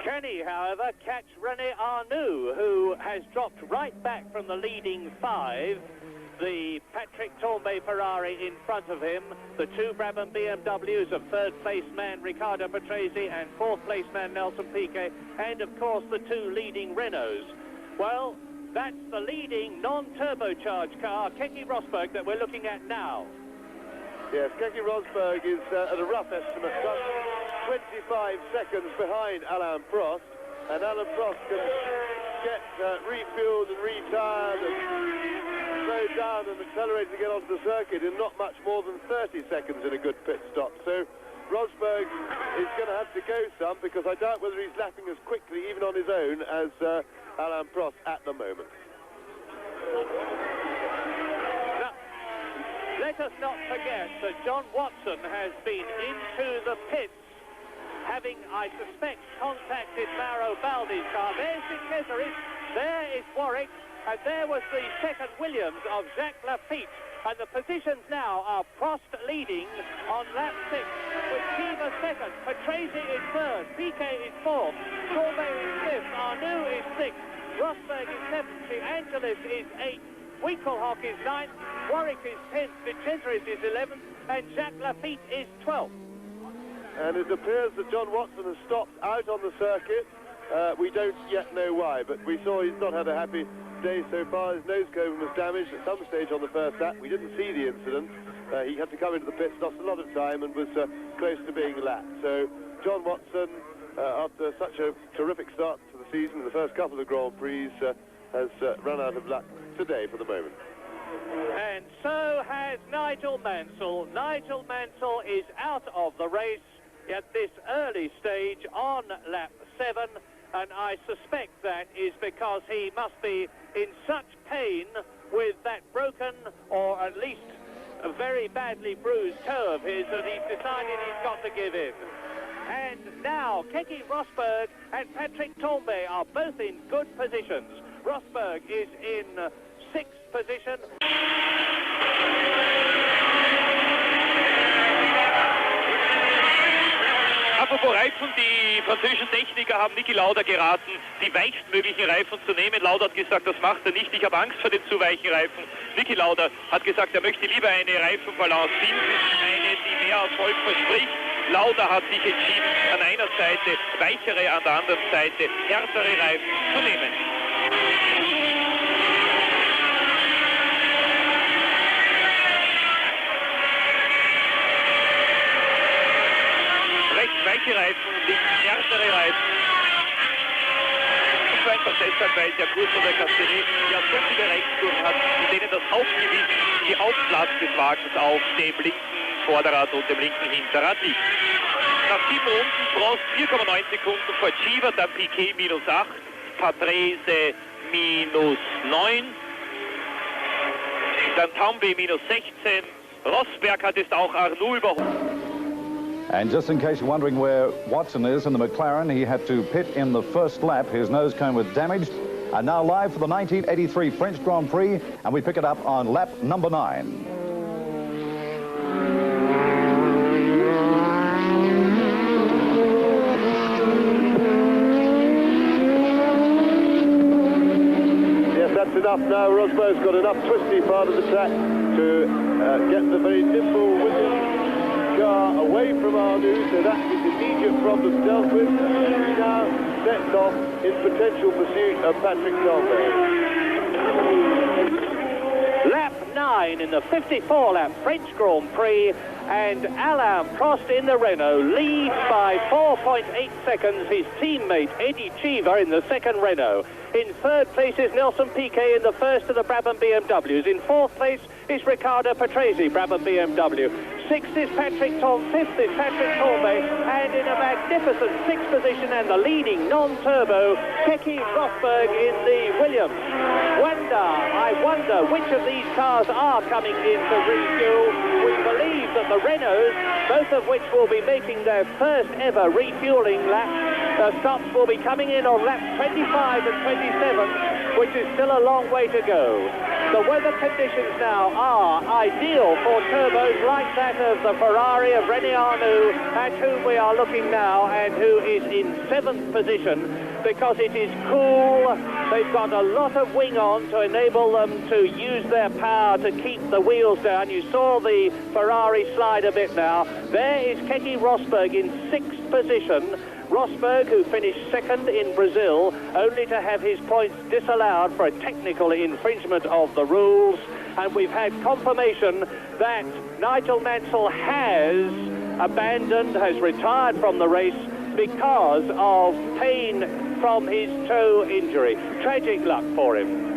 Can he, however, catch René Arnoux, who has dropped right back from the leading five? The Patrick Tambay Ferrari in front of him, the two Brabham BMWs of third-place man Riccardo Patrese and fourth-place man Nelson Piquet, and, of course, the two leading Renaults. Well, that's the leading non-turbocharged car, Keke Rosberg, that we're looking at now. Yes, Keke Rosberg is, at a rough estimate, 25 seconds behind Alain Prost, and Alain Prost can get refueled and retired and slowed down and accelerated to get onto the circuit in not much more than 30 seconds in a good pit stop. So Rosberg is going to have to go some, because I doubt whether he's lapping as quickly, even on his own, as Alain Prost at the moment. Now, let us not forget that John Watson has been into the pits, having, I suspect, contacted Mauro Baldi's car. There's De Cesaris, there is Warwick, and there was the second Williams of Jacques Lafitte. And the positions now are Prost leading on lap 6, with Kiva second, Patrese is third, Piquet is fourth, Tambay is fifth, Arnoux is sixth, Rosberg is seventh, De Angelis is eighth, Winkelhock is ninth, Warwick is 10th, De Cesaris is 11th, and Jacques Lafitte is 12th. And it appears that John Watson has stopped out on the circuit. We don't yet know why, but we saw he's not had a happy day so far. His nose cone was damaged at some stage on the first lap. We didn't see the incident. He had to come into the pits, lost a lot of time, and was close to being lapped. So John Watson, after such a terrific start to the season in the first couple of Grand Prix, has run out of luck today for the moment. And so has Nigel Mansell. Nigel Mansell is out of the race at this early stage on lap 7, and I suspect that is because he must be in such pain with that broken, or at least a very badly bruised toe of his, that he's decided he's got to give in. And now Keke Rosberg and Patrick Tambay are both in good positions. Rosberg is in 6th position. Apropos Reifen, die französischen Techniker haben Niki Lauda geraten, die weichstmöglichen Reifen zu nehmen. Lauda hat gesagt, das macht er nicht, ich habe Angst vor den zu weichen Reifen. Niki Lauda hat gesagt, er möchte lieber eine Reifenbalance finden, eine, die mehr Erfolg verspricht. Lauda hat sich entschieden, an einer Seite weichere, an der anderen Seite härtere Reifen zu nehmen. Weiche Reifen, links härtere Reifen. Und einfach deshalb, weil der Kurs von der Castellet ja so viele Rechtskurven hat, in denen das Hauptgewicht, die Hauptlast des Wagens auf dem linken Vorderrad und dem linken Hinterrad liegt. Nach 7 Runden Prost 4,9 Sekunden vor Chiva, dann Piquet minus 8, Patrese minus 9, dann Tambay minus 16, Rosberg hat jetzt auch Arnoux überholt. And just in case you're wondering where Watson is in the McLaren, he had to pit in the first lap. His nose cone was damaged. And now live for the 1983 French Grand Prix, and we pick it up on lap number 9. Yes, that's enough now. Rosberg's got enough twisty part of the track to get the very nimble Williams car away from Arnoux, so that is immediate problem dealt with. He now sets off in potential pursuit of Patrick Tombe. Lap 9 in the 54-lap French Grand Prix, and Alain Prost in the Renault leads by 4.8 seconds his teammate Eddie Cheever in the second Renault. In third place is Nelson Piquet in the first of the Brabham BMWs. In fourth place is Riccardo Patrese, Brabham BMW. Sixth is Patrick Tombe, fifth is Patrick Tombe, and in a magnificent sixth position and the leading non-turbo, Keke Rosberg in the Williams. I wonder which of these cars are coming in to refuel. We believe that the Renaults, both of which will be making their first ever refueling lap, stops will be coming in on laps 25 and 27, which is still a long way to go. The weather conditions now are ideal for turbos like that of the Ferrari of René Arnoux, at whom we are looking now, and who is in 7th position, because it is cool. They've got a lot of wing on to enable them to use their power to keep the wheels down. You saw the Ferrari slide a bit now. There is Keke Rosberg in 6th position. Rosberg, who finished second in Brazil, only to have his points disallowed for a technical infringement of the rules. And we've had confirmation that Nigel Mansell has abandoned, has retired from the race because of pain from his toe injury. Tragic luck for him.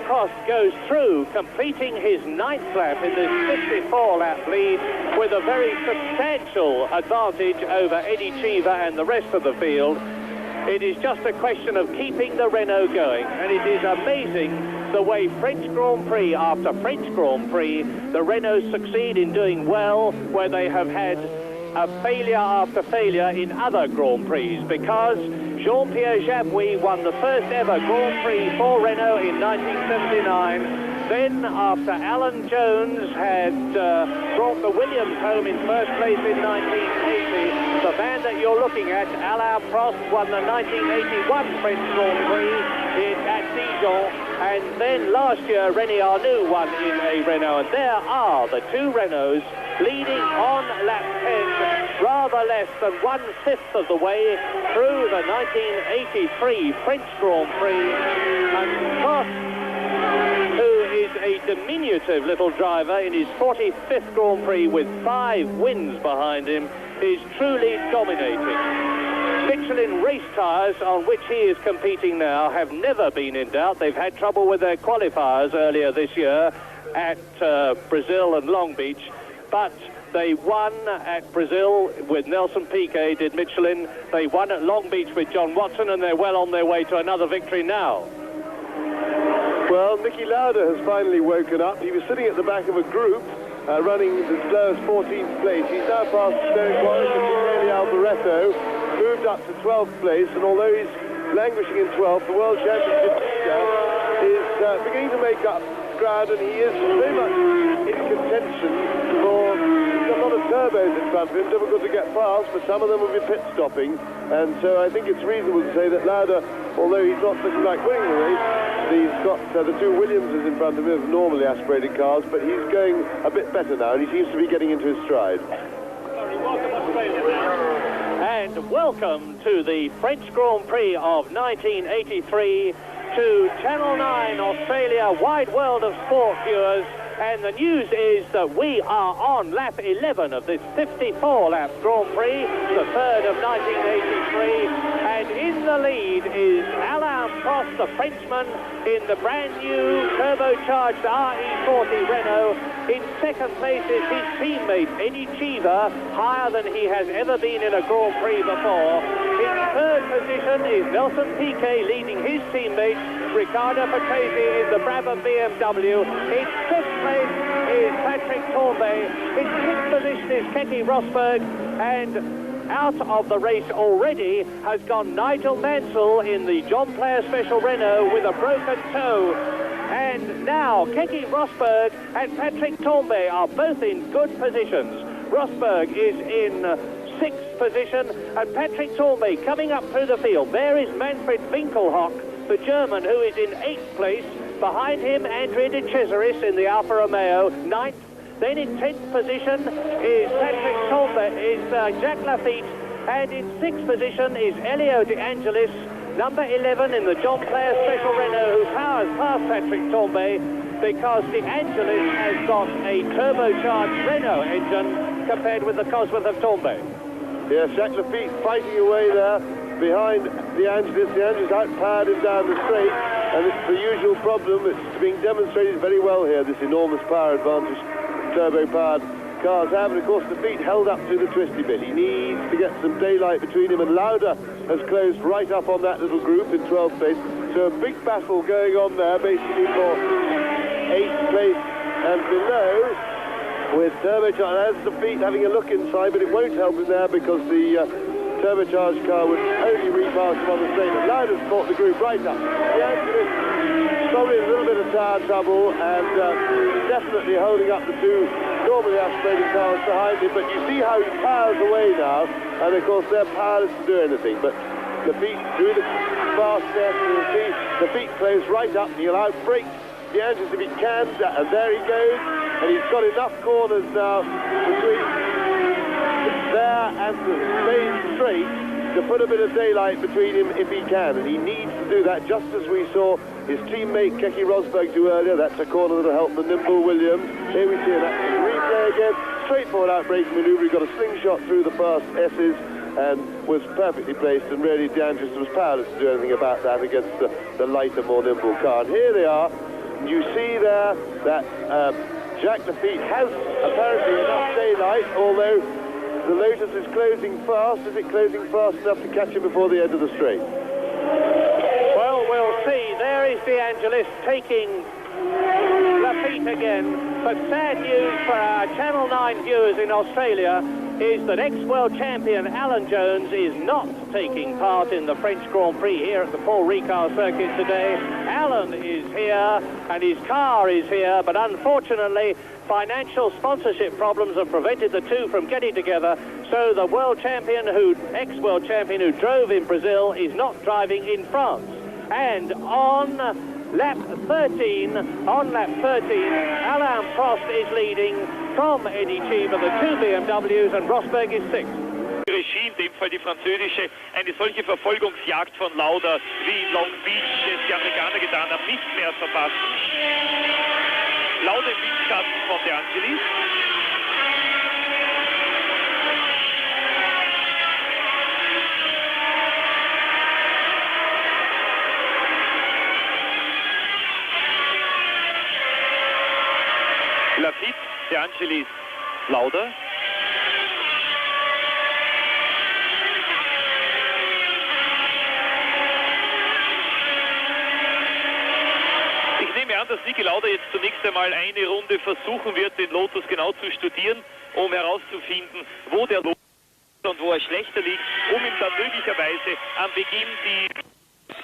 Prost goes through, completing his 9th lap in this 54-lap lead with a very substantial advantage over Eddie Cheever and the rest of the field. It is just a question of keeping the Renault going, and it is amazing the way French Grand Prix after French Grand Prix, the Renaults succeed in doing well where they have had a failure after failure in other Grand Prix, because Jean-Pierre Jabouille won the first ever Grand Prix for Renault in 1979. Then, after Alan Jones had brought the Williams home in first place in 1980, the man that you're looking at, Alain Prost, won the 1981 French Grand Prix at Dijon. And then last year, René Arnoux won in a Renault. And there are the two Renaults leading on lap 10, rather less than 1/5 of the way through the 1983 French Grand Prix. And Prost, who is a diminutive little driver in his 45th Grand Prix with 5 wins behind him, is truly dominating. Michelin race tyres on which he is competing now have never been in doubt. They've had trouble with their qualifiers earlier this year at Brazil and Long Beach, but they won at Brazil with Nelson Piquet, did Michelin. They won at Long Beach with John Watson, and they're well on their way to another victory now. Well, Niki Lauda has finally woken up. He was sitting at the back of a group, running the slowest 14th place. He's now passed Stone Quarry and Alboreto, moved up to 12th place, and although he's languishing in 12th, the World Championship leader is beginning to make up ground, and he is very much in contention for a lot of turbos in front of him, difficult to get past, but some of them will be pit stopping, and so I think it's reasonable to say that Lauda, although he's not looking like winning the race, he's got the two Williamses in front of him, normally aspirated cars, but he's going a bit better now, and he seems to be getting into his stride. And welcome to the French Grand Prix of 1983, to Channel 9 Australia, wide world of sport viewers. And the news is that we are on lap 11 of this 54-lap Grand Prix, the third of 1983. And in the lead is Alain Prost, the Frenchman, in the brand new turbocharged RE40 Renault. In second place is his teammate Eddie Cheever, higher than he has ever been in a Grand Prix before. In third position is Nelson Piquet, leading his teammate Riccardo Patrese in the Brabham BMW. In fifth place is Patrick Tombe. In sixth position is Keke Rosberg, and out of the race already has gone Nigel Mansell in the John Player Special Renault with a broken toe. And now Keke Rosberg and Patrick Tombe are both in good positions. Rosberg is in 6th position, and Patrick Tornby coming up through the field. There is Manfred Winkelhock, the German, who is in 8th place. Behind him, Andrea de Cesaris in the Alfa Romeo, 9th. Then in 10th position is Patrick Tornby, is Jacques Lafitte, and in 6th position is Elio De Angelis, number 11 in the John Player Special Renault, who powers past Patrick Tornby because De Angelis has got a turbocharged Renault engine compared with the Cosworth of Tornby. Yes, Jacques Lafitte fighting away there behind De Angelis. De Angelis outpowered him down the straight, and it's the usual problem. It's being demonstrated very well here, this enormous power advantage turbo-powered cars have, and of course Lafitte held up to the twisty bit. He needs to get some daylight between him, and Lauda has closed right up on that little group in 12th place. So a big battle going on there, basically for 8th place and below, with turbocharged. There's Lafitte having a look inside, but it won't help him there because the turbocharged car would only repass him on the straight. But Lauda's caught the group right up. De Angelis probably in a little bit of tire trouble, and definitely holding up the two normally aspirating cars behind him. But you see how he powers away now, and of course they're powerless to do anything. But Lafitte through the fast step, you'll see Lafitte close right up, and he'll outbrake De Angelis if he can, and there he goes, and he's got enough corners now between there and the main straight to put a bit of daylight between him if he can, and he needs to do that, just as we saw his teammate Keke Rosberg do earlier. That's a corner that'll help the nimble Williams. Here we see an action replay again. Straightforward outbraking manoeuvre. He got a slingshot through the fast S's and was perfectly placed, and really De Angelis was powerless to do anything about that against the lighter, more nimble car. And here they are. You see there that Jacques Lafitte has apparently enough daylight, although the Lotus is closing fast. Is it closing fast enough to catch him before the end of the straight? Well, we'll see. There is De Angelis taking Lafitte again. But sad news for our Channel 9 viewers in Australia is that ex-world champion Alan Jones is not taking part in the French Grand Prix here at the Paul-Ricard circuit today. Alan is here and his car is here, but unfortunately financial sponsorship problems have prevented the two from getting together, so the world champion ex-world champion who drove in Brazil is not driving in France. And on lap 13, Alain Prost is leading from any team of the two BMWs, and Rosberg is sixth. Regie, in dem Fall die französische, eine solche Verfolgungsjagd von Lauda wie in Long Beach es die Amerikaner getan haben, nicht mehr verpassen. Lauda im Windschatten von De Angelis. Lafitte, De Angelis, Lauda. Ich nehme an, dass Niki Lauda jetzt zunächst einmal eine Runde versuchen wird, den Lotus genau zu studieren, um herauszufinden, wo der Lotus ist und wo er schlechter liegt, um ihn dann möglicherweise am Beginn die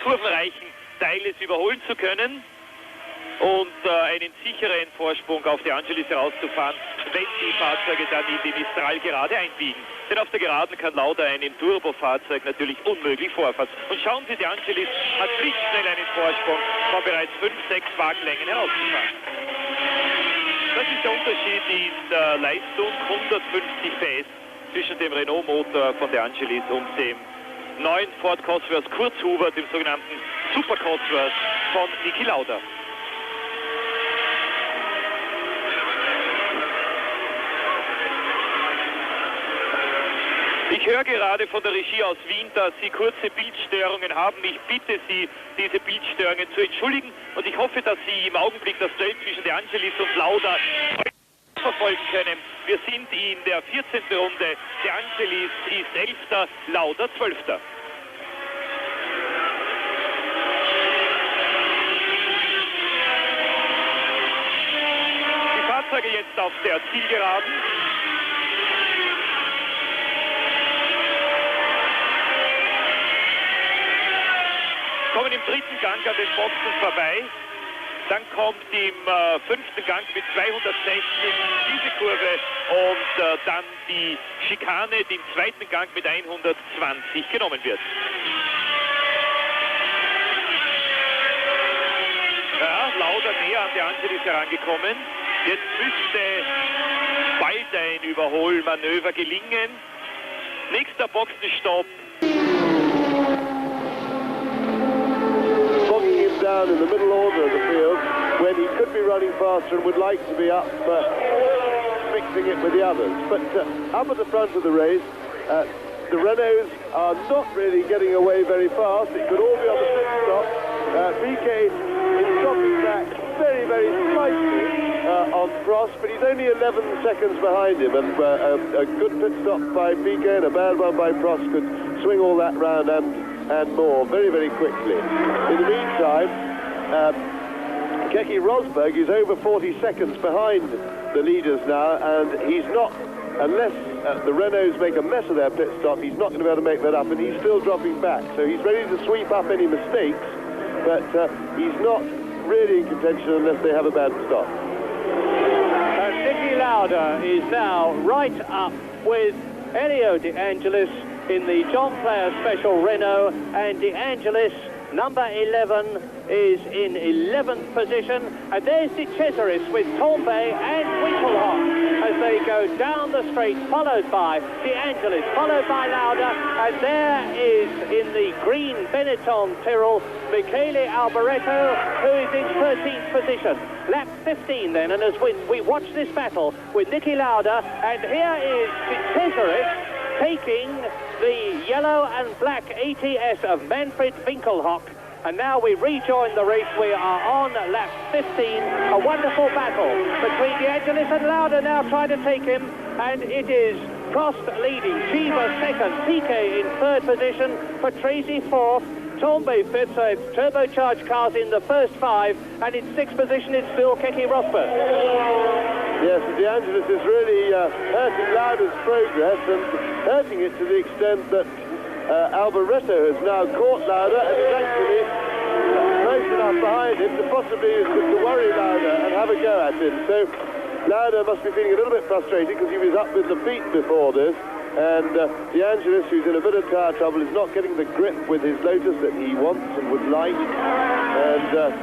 kurvenreichen Teile überholen zu können und einen sicheren Vorsprung auf De Angelis herauszufahren, wenn die Fahrzeuge dann in die Mistral gerade einbiegen. Denn auf der Geraden kann Lauda einem Turbofahrzeug natürlich unmöglich vorfahren. Und schauen Sie, De Angelis hat blitzschnell einen Vorsprung von bereits 5-6 Wagenlängen herausgefahren. Das ist der Unterschied in der Leistung, 150 PS zwischen dem Renault-Motor von De Angelis und dem neuen Ford Cosworth Kurzhuber, dem sogenannten Super Cosworth von Niki Lauda. Ich höre gerade von der Regie aus Wien, dass Sie kurze Bildstörungen haben. Ich bitte Sie, diese Bildstörungen zu entschuldigen, und ich hoffe, dass Sie im Augenblick das Duell zwischen De Angelis und Lauda verfolgen können. Wir sind in der 14. Runde. De Angelis ist 11., Lauda 12. Die Fahrzeuge jetzt auf der Zielgeraden. Kommen im dritten Gang an den Boxen vorbei. Dann kommt im 5. Gang mit 260 diese Kurve und dann die Schikane, die im 2. Gang mit 120 genommen wird. Ja, Lauda näher an De Angelis herangekommen. Jetzt müsste bald ein Überholmanöver gelingen. Nächster Boxenstopp. Bogging him down in the middle order of the field when he could be running faster and would like to be up mixing it with the others. But up at the front of the race, the Renaults are not really getting away very fast. It could all be on the pit stop. BK is dropping back very, very slightly on Prost, but he's only 11 seconds behind him, and a good pit stop by BK and a bad one by Prost could swing all that round and more very, very quickly. In the meantime, Keke Rosberg is over 40 seconds behind the leaders now, and he's not, unless the Renaults make a mess of their pit stop, he's not going to be able to make that up, and he's still dropping back. So he's ready to sweep up any mistakes, but he's not really in contention unless they have a bad stop. And Niki Lauda is now right up with Elio De Angelis in the John Player Special Renault, and De Angelis, number 11, is in 11th position, and there's De Cesaris with Tombe and Winkelhock as they go down the straight, followed by De Angelis, followed by Lauda, and there is in the green Benetton Tyrrell Michele Alboreto, who is in 13th position. Lap 15 then, and as we watch this battle with Niki Lauda, and here is De Cesaris taking the yellow and black ATS of Manfred Winkelhock. And now we rejoin the race. We are on lap 15. A wonderful battle between De Angelis and Lauda now trying to take him. And it is Prost leading, Cheever second, PK in third position, Patrese fourth, Tombe fifth, so it's turbocharged cars in the first five, and in sixth position it's still Keke Rosberg. Yes, De Angelis is really hurting Lauda's progress, and hurting it to the extent that Alboreto has now caught Lauda and is actually close enough behind him to possibly to worry Lauda and have a go at him. So Lauda must be feeling a little bit frustrated because he was up with the feet before this, and De Angelis, who's in a bit of tyre trouble, is not getting the grip with his Lotus that he wants and would like, and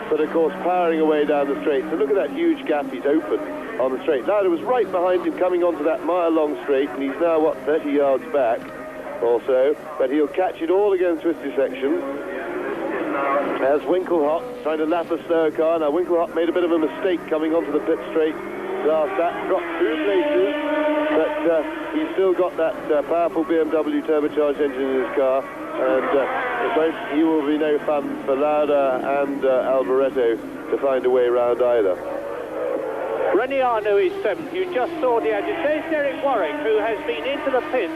but of course powering away down the straight. So look at that huge gap he's opened on the straight. Lauda was right behind him coming onto that mile-long straight, and he's now, what, 30 yards back or so, but he'll catch it all against twisty section. As Winkelhock trying to lap a slower car. Now Winkelhock made a bit of a mistake coming onto the pit straight last lap, dropped 2 places, but he's still got that powerful BMW turbocharged engine in his car, and he will be no fun for Lauda and Alboreto to find a way around either. Reniano is 7th. You just saw the edge. There's Derek Warwick, who has been into the pits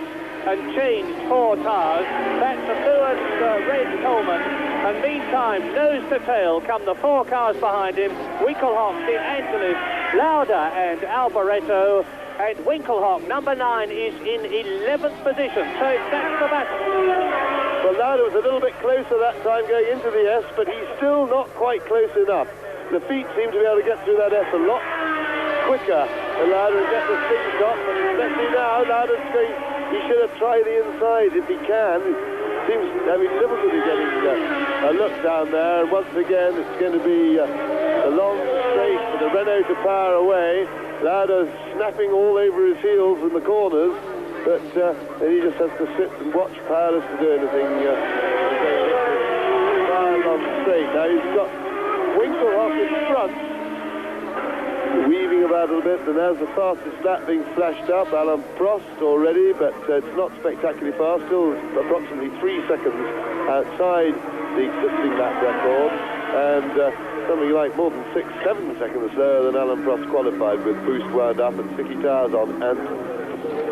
and changed 4 tyres. That's a blue and red Coleman. And meantime, nose to tail come the 4 cars behind him. Winkelhock, De Angelis, Lauda and Alboreto. And Winkelhock, number 9, is in 11th position. So that's the battle. Well, Lauda was a little bit closer that time going into the S, but he's still not quite close enough. The feet seem to be able to get through that S a lot quicker than Lauda and get the sting stop. And let's see now, Lauda's going, he should have tried the inside if he can. It seems, I mean, Liverpool is getting a look down there. And once again, it's going to be a long straight for the Renault to power away. Lauda's snapping all over his heels in the corners, but then he just has to sit and watch, powerless to do anything. On straight. Now he's got Winkelhock in front, weaving about a little bit, and there's the fastest lap being flashed up. Alain Prost already, but it's not spectacularly fast, still approximately 3 seconds outside the existing lap record, and something like more than 6-7 seconds slower than Alain Prost qualified, with boost wound up and sticky tyres on. And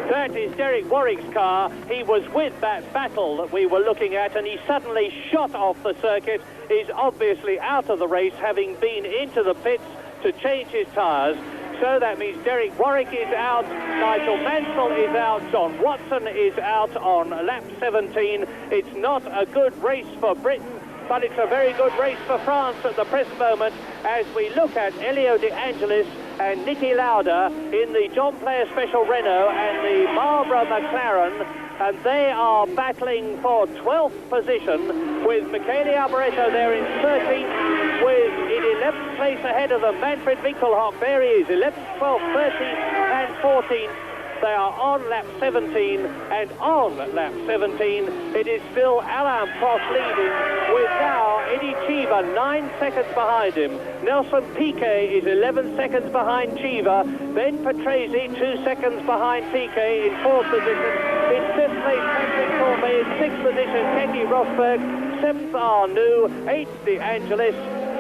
that is Derek Warwick's car. He was with that battle that we were looking at, and he suddenly shot off the circuit. He's obviously out of the race, having been into the pits to change his tyres. So that means Derek Warwick is out, Nigel Mansell is out, John Watson is out on lap 17. It's not a good race for Britain. but it's a very good race for France at the present moment as we look at Elio De Angelis and Niki Lauda in the John Player Special Renault and the Marlboro McLaren, and they are battling for 12th position with Michele Alboreto there in 13th, with in 11th place ahead of them Manfred Winkelhock. There he is, 11th, 12th, 13th and 14th. They are on lap 17, and on lap 17 it is still Alain Prost leading, with now Eddie Cheever 9 seconds behind him. Nelson Piquet is 11 seconds behind Cheever. Ben Patrese 2 seconds behind Piquet in 4th position. In 5th place Patrick Corbet, in 6th position Keke Rosberg, 7th Arnoux, 8th De Angelis,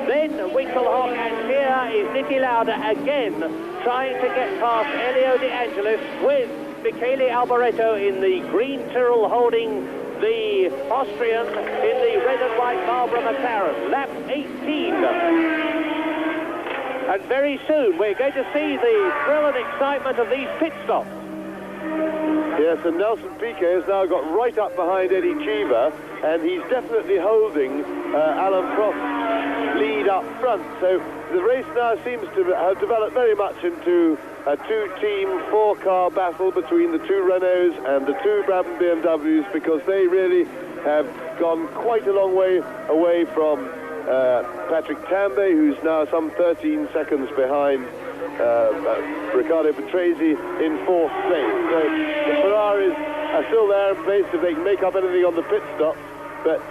then Winkelhock, and here is Niki Lauda again trying to get past Elio De Angelis, with Michele Alboreto in the green Tyrrell holding the Austrian in the red and white Marlboro McLaren. Lap 18. And very soon we're going to see the thrill and excitement of these pit stops. Yes, and Nelson Piquet has now got right up behind Eddie Cheever, and he's definitely holding Alain Prost's lead up front. So the race now seems to have developed very much into a two-team, four-car battle between the two Renaults and the two Brabham BMWs, because they really have gone quite a long way away from Patrick Tambay, who's now some 13 seconds behind Riccardo Patrese in 4th place. So the Ferraris are still there in place if they can make up anything on the pit stop, but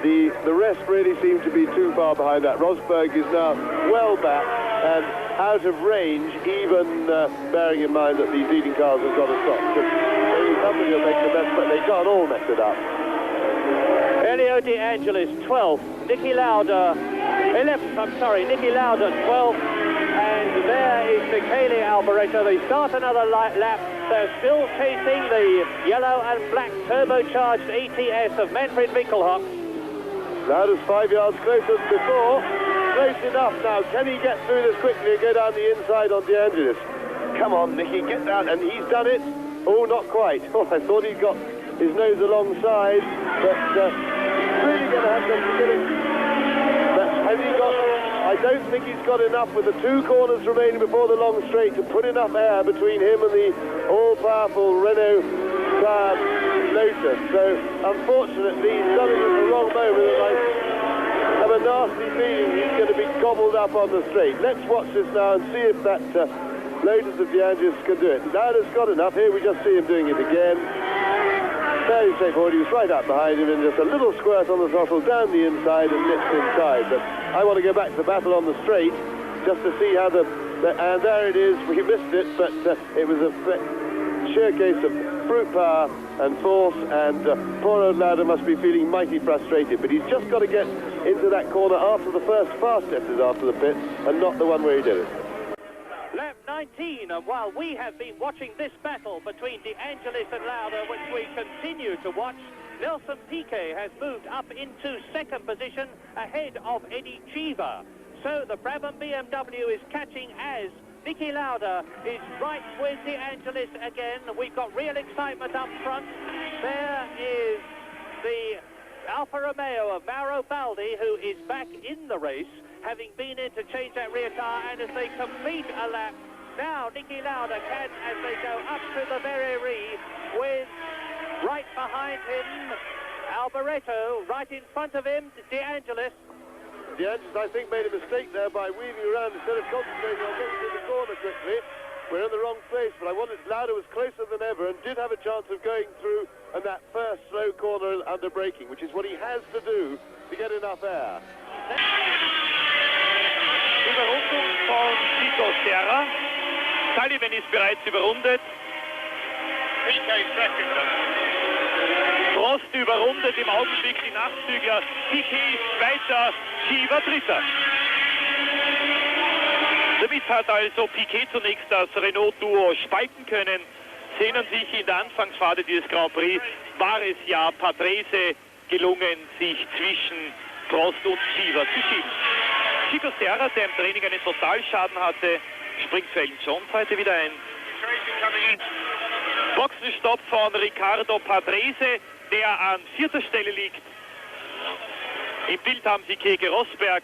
the rest really seem to be too far behind that. Rosberg is now well back and out of range, even bearing in mind that these leading cars have got to stop. Somebody will make the mess, but they can't all mess it up. Elio De Angelis 12th, Niki Lauda 11th, Niki Lauda 12th, and there is Michele Alboreto. They start another lap. They're still chasing the yellow and black turbocharged ATS of Manfred Winkelhock. Lauda's 5 yards closer than before. Close enough now. Can he get through this quickly and go down the inside on De Angelis? Come on, Nicky, get down. And he's done it. Oh, not quite. Oh, I thought he'd got his nose alongside, but really going to have some beginning. But has he got... I don't think he's got enough with the two corners remaining before the long straight to put enough air between him and the all-powerful Renault Lotus. So, unfortunately, he's done it at the wrong moment, and I have a nasty feeling he's going to be gobbled up on the straight. Let's watch this now and see if that Lotus of De Angelis can do it. Lauda's got enough. Here we just see him doing it again. Fairly straightforward. He was right up behind him, and just a little squirt on the throttle down the inside and nipped inside. But I want to go back to the battle on the straight just to see how and there it is. We missed it, but it was a sheer case of brute power and force, and poor old Lauda must be feeling mighty frustrated. But he's just got to get into that corner after the first fast test is after the pit, and not the one where he did it. Lap 19, and while we have been watching this battle between De Angelis and Lauda, which we continue to watch, Nelson Piquet has moved up into 2nd position ahead of Eddie Cheever. So the Brabham BMW is catching as Niki Lauda is right with De Angelis again. We've got real excitement up front. There is the Alfa Romeo of Mauro Baldi, who is back in the race, having been in to change that rear tire, and as they complete a lap, now Niki Lauda can, as they go up to the Verrerie, with right behind him Alboreto, right in front of him De Angelis. De Angelis, I think, made a mistake there by weaving around instead of concentrating on getting to the corner quickly. We're in the wrong place, but I wanted Lauda was closer than ever and did have a chance of going through in that first slow corner under braking, which is what he has to do to get enough air. Überrundung von Tito Serra. Sullivan ist bereits überrundet. Prost überrundet im Augenblick die Nachzügler. Piquet ist Zweiter, Cheever Dritter. Damit hat also Piquet zunächst das Renault-Duo spalten können. Sehnen sich in der Anfangsphase dieses Grand Prix, war es ja Patrese gelungen, sich zwischen Prost und Cheever zu schieben. Chico Serra, der im Training einen Totalschaden hatte, springt für Elton Jones heute wieder ein. Boxenstopp von Riccardo Patrese, der an 4. Stelle liegt. Im Bild haben Sie Keke Rosberg.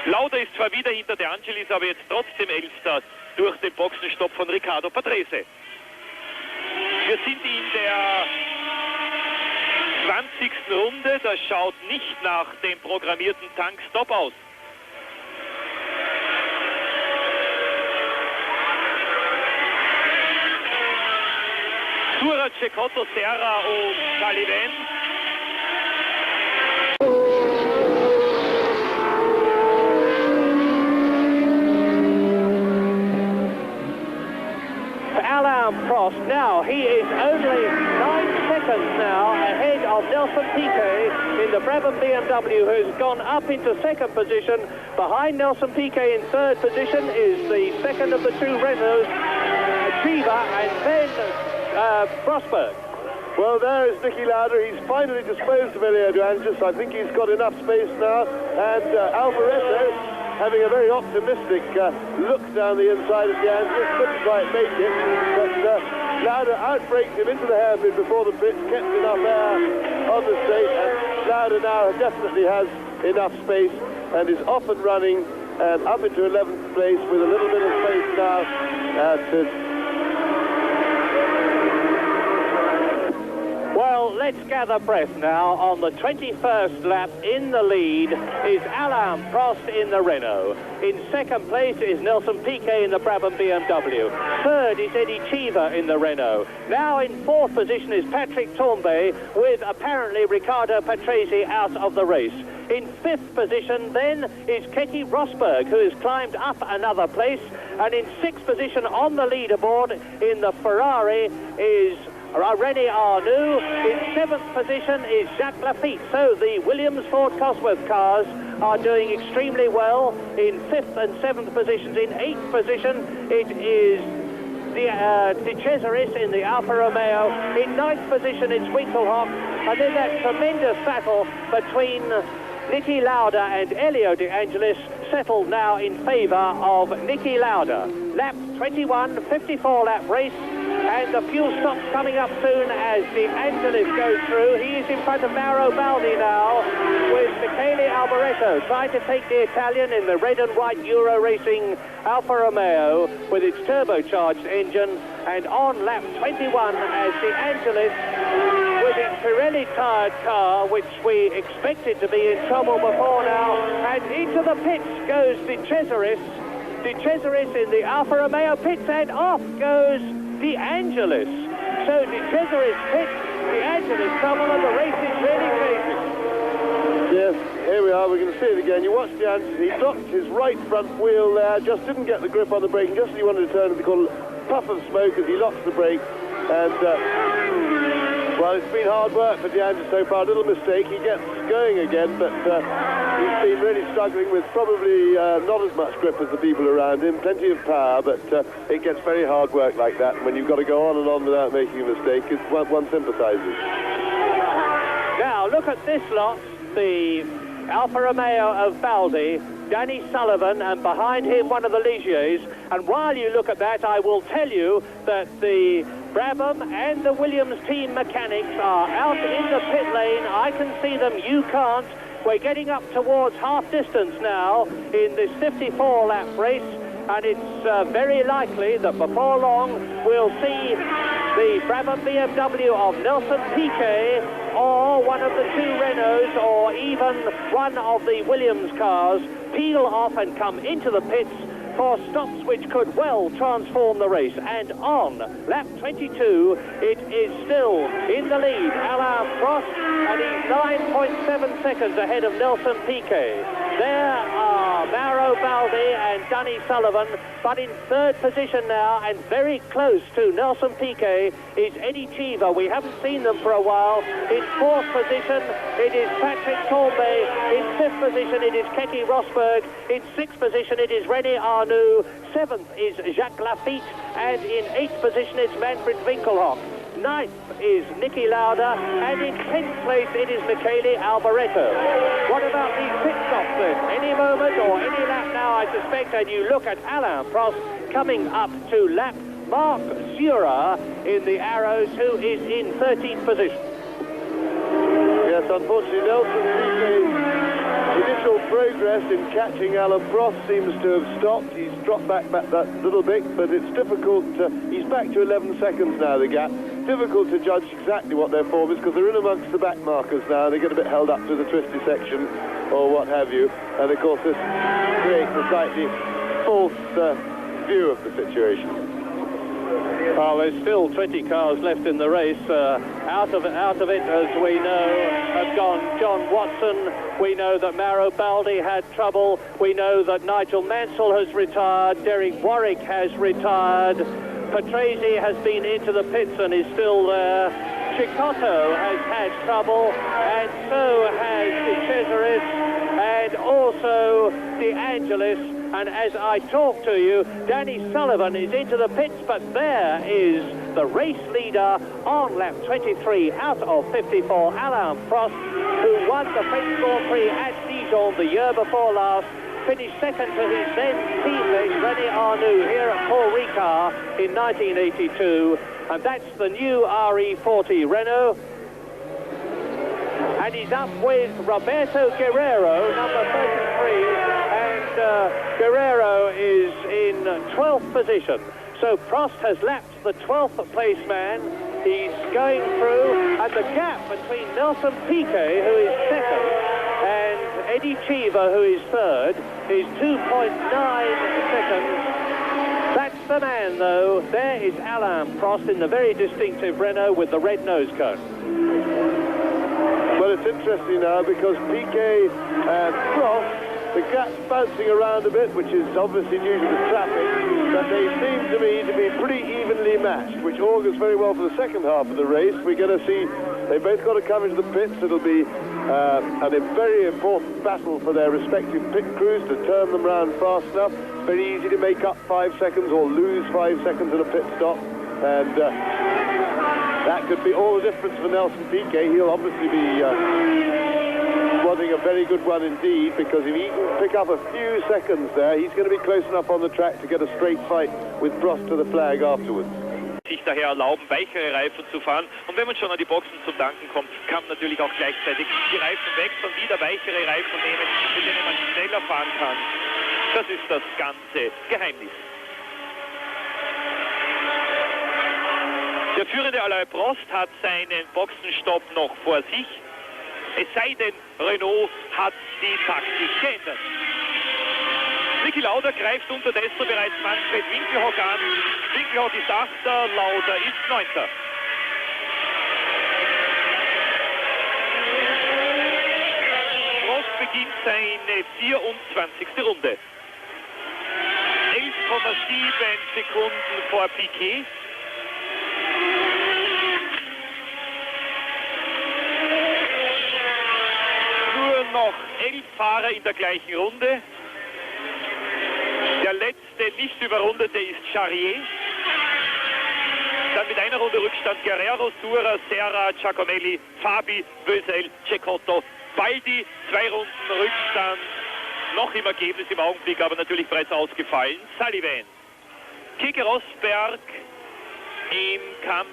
Lauda ist zwar wieder hinter De Angelis, aber jetzt trotzdem Elfter durch den Boxenstopp von Riccardo Patrese. Wir sind in der 20. Runde, das schaut nicht nach dem programmierten Tankstopp aus. Sura, Cecotto, Serra und Caliven. Alain Prost, now he is only 9 seconds now ahead of Nelson Piquet in the Brabham BMW, who's gone up into second position. Behind Nelson Piquet in third position is the second of the two Renaults, Chiva, and then Rosberg. Well, there is Niki Lauda. He's finally disposed of Elio De Angelis. I think he's got enough space now. And Alvaretto, having a very optimistic look down the inside of De Angelis, couldn't quite make it. But Lauda outbraked him into the hairpin before the pits, kept enough air on the straight. And Lauda now definitely has enough space and is off and running and up into 11th place with a little bit of space now to... Well, let's gather breath now. On the 21st lap, in the lead is Alain Prost in the Renault. In second place is Nelson Piquet in the Brabham BMW. Third is Eddie Chiva in the Renault. Now in fourth position is Patrick Tambay, with apparently Riccardo Patrese out of the race. In fifth position then is Keke Rosberg, who has climbed up another place. And in sixth position on the leaderboard in the Ferrari is René Arnoux. In seventh position is Jacques Lafitte. So the Williams Ford Cosworth cars are doing extremely well in fifth and seventh positions. In eighth position it is De Cesaris in the Alfa Romeo. In ninth position it's Winkelhock. And then that tremendous battle between Niki Lauda and Elio De Angelis settled now in favour of Niki Lauda. Lap 21, 54-lap race, and the fuel stop's coming up soon as De Angelis goes through. He is in front of Mauro Baldi now, with Michele Alboreto trying to take the Italian in the red and white Euro Racing Alfa Romeo with its turbocharged engine. And on lap 21 as De Angelis, with its Pirelli-tired car, which we expected to be in trouble before now, and into the pits goes De Cesaris. De Cesaris in the Alfa Romeo pits, and off goes De Angelis. So De Cesaris pits, De Angelis trouble, and the race is really changing. Yes, here we are, we're going to see it again. You watch De Angelis, he dropped his right front wheel there, just didn't get the grip on the brake, and just as he wanted to turn, they call it a puff of smoke as he locks the brake. And, well, it's been hard work for De Angelis so far. A little mistake, he gets going again, but he's been really struggling with probably not as much grip as the people around him. Plenty of power, but it gets very hard work like that. And when you've got to go on and on without making a mistake, one sympathises. Now, look at this lot. The Alfa Romeo of Baldi, Danny Sullivan, and behind him one of the Ligiers. And while you look at that, I will tell you that the Brabham and the Williams team mechanics are out in the pit lane. I can see them, you can't. We're getting up towards half distance now in this 54-lap race, and it's very likely that before long we'll see the Brabham BMW of Nelson Piquet, or one of the two Renaults, or even one of the Williams cars peel off and come into the pits for stops which could well transform the race. And on lap 22, it is still in the lead, Alain Prost, and he's 9.7 seconds ahead of Nelson Piquet. There are Mauro Baldi and Danny Sullivan, but in third position now, and very close to Nelson Piquet, is Eddie Chiva. We haven't seen them for a while. In fourth position, it is Patrick Tambay. In fifth position, it is Keke Rosberg. In sixth position, it is René Arnoux. Seventh is Jacques Lafitte. And in eighth position, it's Manfred Winkelhock. Ninth is Niki Lauda, and in 10th place it is Michele Alboreto. What about these pit stops then? Any moment or any lap now, I suspect, and you look at Alain Prost coming up to lap Marc Zura in the Arrows, who is in 13th position. Yes, Yes, unfortunately, Nelson Piquet's initial progress in catching Alan Prost seems to have stopped. He's dropped back that little bit, but it's difficult. He's back to 11 seconds now, the gap. Difficult to judge exactly what their form is because they're in amongst the back markers now. They get a bit held up to the twisty section or what have you. And, of course, this creates a slightly false view of the situation. Well, there's still 20 cars left in the race. Out of it, as we know, have gone John Watson. We know that Mauro Baldi had trouble. We know that Nigel Mansell has retired. Derek Warwick has retired. Patrese has been into the pits and is still there. Cicotto has had trouble, and so has De Cesaris, and also De Angelis. And as I talk to you, Danny Sullivan is into the pits, but there is the race leader on lap 23 out of 54, Alain Prost, who won the French Grand Prix at Dijon the year before last, finished second to his then teammate René Arnoux here at Paul-Ricard in 1982, and that's the new RE40 Renault. And he's up with Roberto Guerrero, number 33, and Guerrero is in 12th position. So Prost has lapped the 12th place man. He's going through, and the gap between Nelson Piquet, who is second, and Eddie Cheever, who is third, is 2.9 seconds. That's the man, though. There is Alain Prost in the very distinctive Renault with the red nose cone. Well, it's interesting now because Piquet and Prost, the gap's bouncing around a bit, which is obviously due to the traffic, but they seem to me to be pretty evenly matched, which augurs very well for the second half of the race. We're going to see they've both got to come into the pits. It'll be a very important battle for their respective pit crews to turn them round fast enough. It's very easy to make up 5 seconds or lose 5 seconds at a pit stop, and that could be all the difference for Nelson Piquet. He'll obviously be wanting a very good one indeed, because if he can pick up a few seconds there, he's going to be close enough on the track to get a straight fight with Prost to the flag afterwards. Sich daher erlauben, weichere Reifen zu fahren. Und wenn man schon an die Boxen zum Tanken kommt, kann man natürlich auch gleichzeitig die Reifen wechseln, wieder weichere Reifen nehmen, mit denen man schneller fahren kann. Das ist das ganze Geheimnis. Der führende Alain Prost hat seinen Boxenstopp noch vor sich. Es sei denn, Renault hat die Taktik geändert. Niki Lauda greift unterdessen bereits Manfred Winkelhock an. Winkelhock ist 8., Lauda ist 9. Prost beginnt seine 24. Runde. 11,7 Sekunden vor Piquet. Noch 11 Fahrer in der gleichen Runde. Der letzte nicht überrundete ist Charrier. Dann mit einer Runde Rückstand Guerrero, Sura, Serra, Giacomelli, Fabi, Bösel, Cecotto, Baldi. 2 Runden Rückstand. Noch im Ergebnis im Augenblick, aber natürlich bereits ausgefallen. Sullivan. Keke Rosberg im Kampf.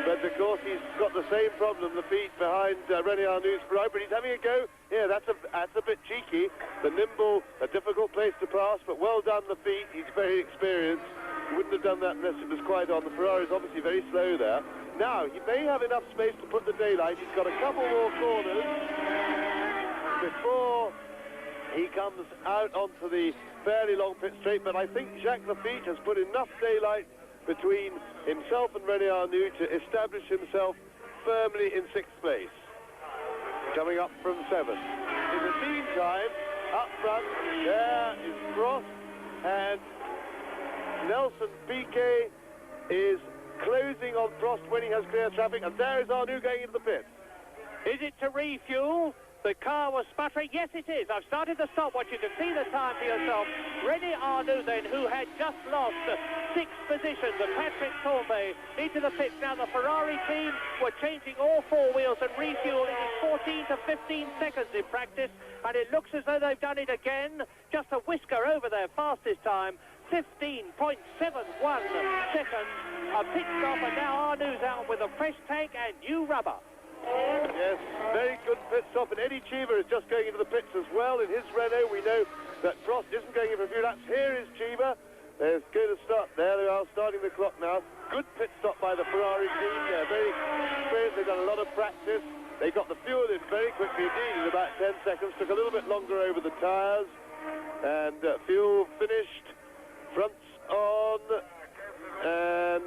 But of course he's got the same problem, the feet behind René Arnoux' right, but he's having a go. Yeah, that's a bit cheeky. The nimble, a difficult place to pass, but well done the feet. He's very experienced. He wouldn't have done that unless it was quite on. The Ferrari's obviously very slow there. Now, he may have enough space to put the daylight. He's got a couple more corners before he comes out onto the fairly long pit straight, but I think Jacques Lafitte has put enough daylight between himself and René Arnoux to establish himself firmly in 6th place, coming up from 7th. In the meantime, up front, there is Prost, and Nelson Piquet is closing on Prost when he has clear traffic, and there is Arnoux going into the pit. Is it to refuel? The car was sputtering. Yes, it is. I've started the stopwatch. You can see the time for yourself. René Arnoux, then, who had just lost 6 positions, and Patrick Tambay into the pits. Now, the Ferrari team were changing all 4 wheels and refueling in 14 to 15 seconds in practice, and it looks as though they've done it again. Just a whisker over their fastest time. 15.71 seconds. A pit stop, and now Arnoux's out with a fresh tank and new rubber. Yes, very good pit stop, and Eddie Cheever is just going into the pits as well. In his Renault, we know that Prost isn't going in for a few laps. Here is Cheever. They're going to start. There they are, starting the clock now. Good pit stop by the Ferrari team. They're very experienced. They've done a lot of practice. They got the fuel in very quickly indeed in about 10 seconds. Took a little bit longer over the tyres. And fuel finished. Fronts on. And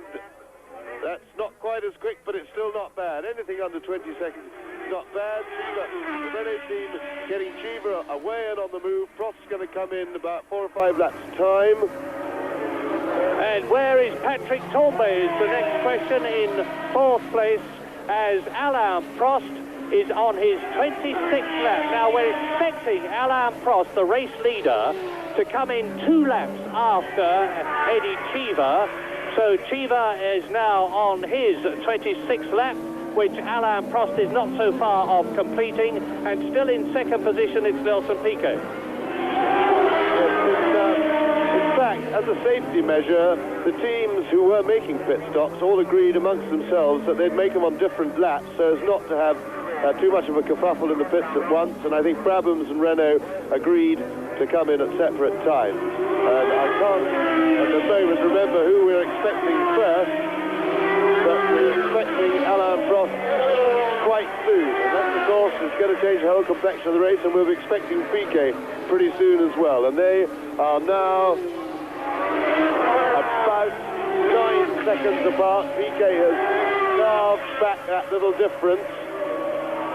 that's not quite as quick, but it's still not bad. Anything under 20 seconds is not bad. The Renault team getting Cheever away and on the move. Prost's going to come in about 4 or 5 laps' time. And where is Patrick Tambay is the next question, in fourth place, as Alain Prost is on his 26th lap. Now we're expecting Alain Prost, the race leader, to come in 2 laps after Eddie Cheever. So Cheever is now on his 26th lap, which Alain Prost is not so far off completing, and still in second position it's Nelson Piquet. In fact, as a safety measure, the teams who were making pit stops all agreed amongst themselves that they'd make them on different laps so as not to have too much of a kerfuffle in the pits at once, and I think Brabhams and Renault agreed to come in at separate times. And I can't at the moment remember who we're expecting first, but we're expecting Alain Prost quite soon, and that of course is going to change the whole complexion of the race, and we'll be expecting Piquet pretty soon as well. And they are now about 9 seconds apart. Piquet has carved back that little difference.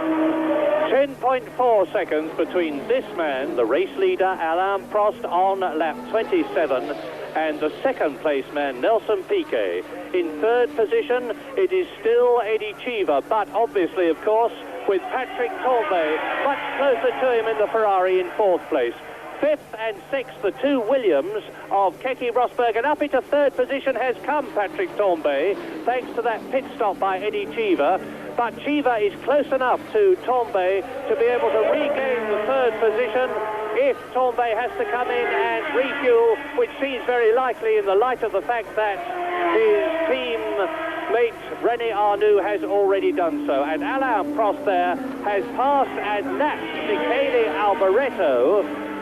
10.4 seconds between this man, the race leader Alain Prost, on lap 27, and the second place man Nelson Piquet. In third position it is still Eddie Cheever, but obviously of course with Patrick Tambay much closer to him in the Ferrari in fourth place. Fifth and sixth, the 2 Williams of Keke Rosberg, and up into third position has come Patrick Tambay, thanks to that pit stop by Eddie Cheever. But Cheever is close enough to Tambay to be able to regain the third position if Tambay has to come in and refuel, which seems very likely in the light of the fact that his teammate René Arnoux has already done so. And Alain Prost there has passed and lapped Michele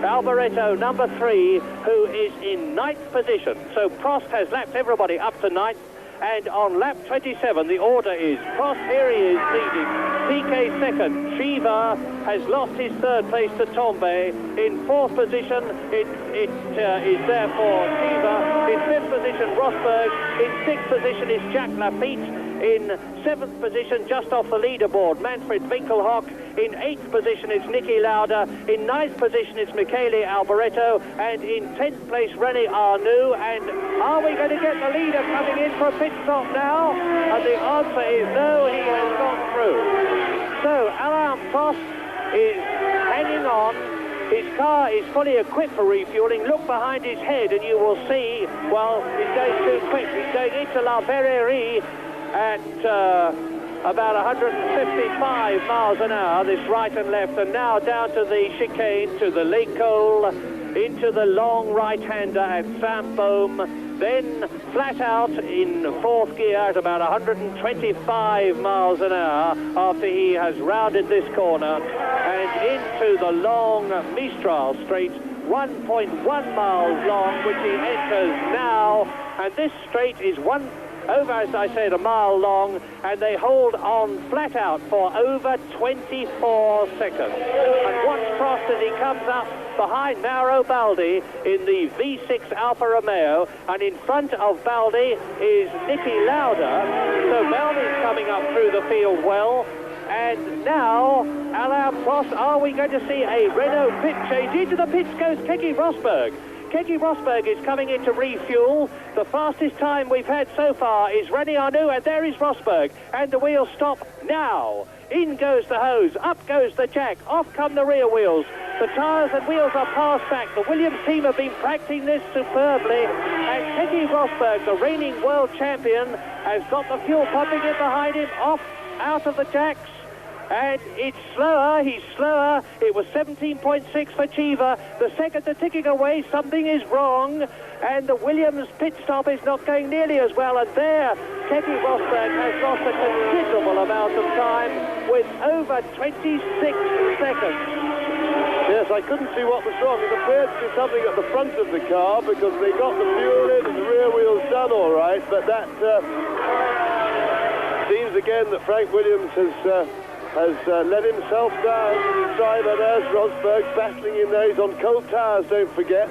Alboreto, number 3, who is in 9th position. So Prost has lapped everybody up to 9th. And on lap 27, the order is Prost, here he is leading, Piquet second, Cheever has lost his third place to Tambay. In fourth position, it is therefore Cheever. In fifth position, Rosberg. In sixth position is Jacques Lafitte. In seventh position, just off the leaderboard, Manfred Winkelhock. In eighth position, it's Niki Lauda. In ninth position, it's Michele Alboreto. And in 10th place, René Arnoux. And are we going to get the leader coming in for a pit stop now? And the answer is no, he has gone through. So Alain Prost is hanging on. His car is fully equipped for refueling. Look behind his head and you will see, well, he's going too quick. He's going into La Verrerie at about 155 miles an hour, this right and left, and now down to the chicane, to the Lake Cole, into the long right-hander at Saint-Baume, then flat out in fourth gear at about 125 miles an hour after he has rounded this corner, and into the long Mistral straight, 1.1 miles long, which he enters now, and this straight is over, as I said, a mile long, and they hold on flat out for over 24 seconds. And watch Prost as he comes up behind Mauro Baldi in the V6 Alfa Romeo, and in front of Baldi is Niki Lauda. So Baldi's coming up through the field well. And now, Alain Prost, are we going to see a Renault pit change? Into the pits goes Keke Rosberg. Keke Rosberg is coming in to refuel. The fastest time we've had so far is René Arnoux, and there is Rosberg. And the wheels stop now. In goes the hose, up goes the jack, off come the rear wheels. The tyres and wheels are passed back. The Williams team have been practicing this superbly. And Keke Rosberg, the reigning world champion, has got the fuel pumping in behind him, off, out of the jacks. And it's slower, he's slower. It was 17.6 for Cheever. The seconds are ticking away, something is wrong. And the Williams pit stop is not going nearly as well. And there, Keke Rosberg has lost a considerable amount of time. with over 26 seconds. Yes, I couldn't see what was wrong. It appeared to be something at the front of the car because they got the fuel in and the rear wheels done all right, but that seems again that Frank Williams has let himself down. His driver, there's Rosberg battling in there. He's on cold tyres, don't forget.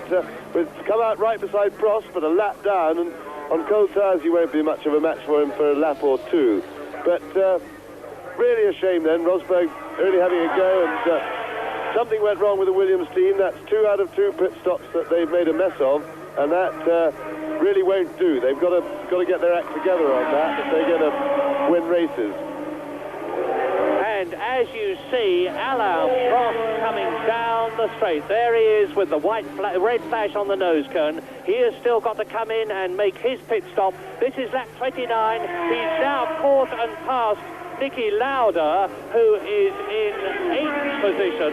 But come out right beside Prost, but a lap down, and on cold tyres he won't be much of a match for him for a lap or two. But really a shame then, Rosberg really having a go, and something went wrong with the Williams team. That's 2 out of 2 pit stops that they've made a mess of, and that really won't do. They've got to get their act together on that if they're going to win races. And as you see, Alain Prost coming down the straight. There he is with the red flash on the nose cone. He has still got to come in and make his pit stop. This is lap 29. He's now caught and passed Niki Lauda, who is in 8th position.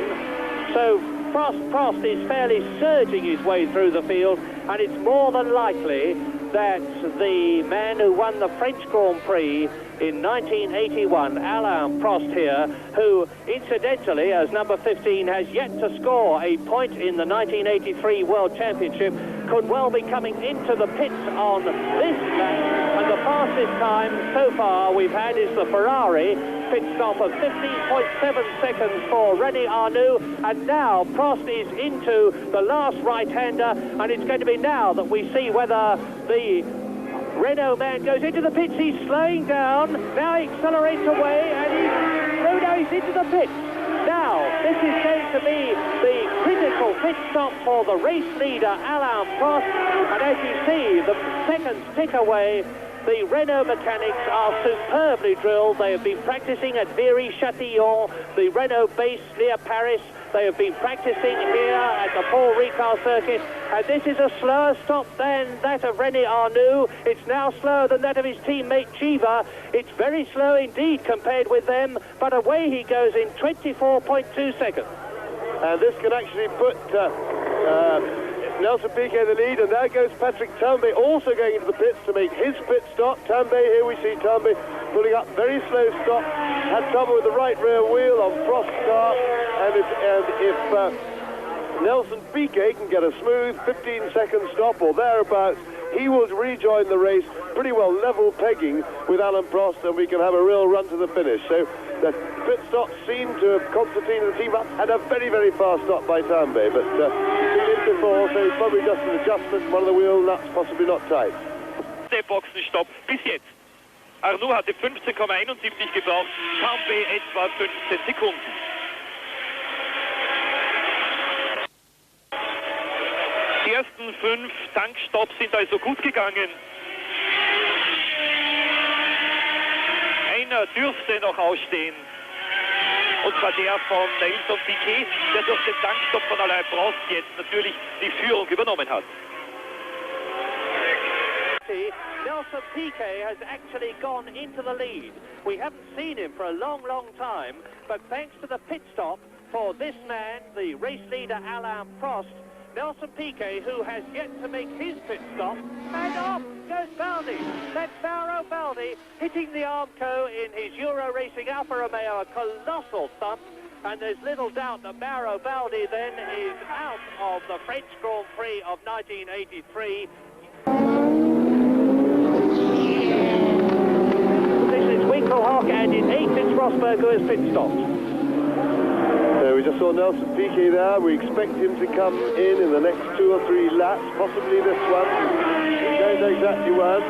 So Prost is fairly surging his way through the field, and it's more than likely that the man who won the French Grand Prix in 1981, Alain Prost here, who incidentally, as number 15, has yet to score a point in the 1983 World Championship, could well be coming into the pits on this lap. And the fastest time so far we've had is the Ferrari pit stop of 15.7 seconds for René Arnoux, and now Prost is into the last right-hander, and it's going to be now that we see whether the Renault man goes into the pits. He's slowing down, now he accelerates away, and he's into the pits. Now, this is going to be the critical pit stop for the race leader, Alain Prost, and as you see, the seconds tick away. The Renault mechanics are superbly drilled. They have been practicing at Viry-Châtillon, the Renault base near Paris. They have been practicing here at the Paul-Ricard circuit, and this is a slower stop than that of René Arnoux. It's now slower than that of his teammate Chiva. It's very slow indeed compared with them, but away he goes in 24.2 seconds. And this can actually put Nelson Piquet in the lead, and there goes Patrick Tambay also going into the pits to make his pit stop. Tambay, here we see Tambay pulling up, very slow stop, had trouble with the right rear wheel on Prost's car, and if Nelson Piquet can get a smooth 15-second stop or thereabouts, he will rejoin the race pretty well level pegging with Alain Prost, and we can have a real run to the finish. So the pit stops seem to have concertinaed the team up, and a very, very fast stop by Tambay, but he's been in before, so it's probably just an adjustment, one of the wheel nuts possibly not tight. Der Boxenstopp bis jetzt. Arnoux hatte 15,71 gebraucht, Tambay etwa 15 Sekunden. Die ersten 5 Tankstopps sind also gut gegangen. Einer dürfte noch ausstehen. Und zwar der von Nelson Piquet, der durch den Tankstopp von Alain Prost jetzt natürlich die Führung übernommen hat. Nelson Piquet has actually gone into the lead. We haven't seen him for a long, long time, but thanks to the pit stop for this man, the race leader Alain Prost, Nelson Piquet, who has yet to make his pit stop, and off goes Baldi. That's Mauro Baldi hitting the Armco in his Euro Racing Alfa Romeo, a colossal thump, and there's little doubt that Mauro Baldi then is out of the French Grand Prix of 1983. This is Winkelhock, and in 8th it's Rosberg who has pit stopped. We just saw Nelson Piquet there. We expect him to come in the next 2 or 3 laps, possibly this one. We don't know exactly when.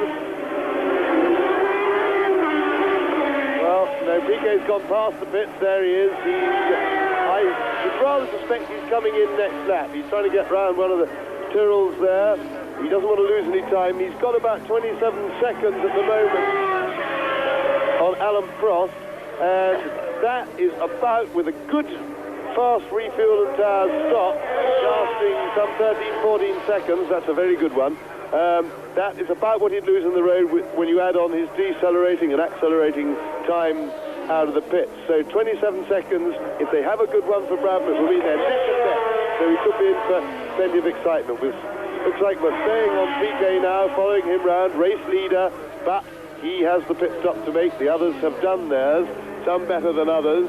Well, no, Piquet's gone past the pits. There he is. I would rather suspect he's coming in next lap. He's trying to get round one of the Tyrrells there. He doesn't want to lose any time. He's got about 27 seconds at the moment on Alain Prost, and that is about, with a good fast refuel and tyres stop, lasting some 13-14 seconds. That's a very good one. That is about what he'd lose on the road when you add on his decelerating and accelerating time out of the pits. So 27 seconds, if they have a good one for Bradford, will be their neck and neck. So he could be in for plenty of excitement. Looks like we're staying on Piquet now, following him round, race leader, but he has the pit stop to make. The others have done theirs. some better than others.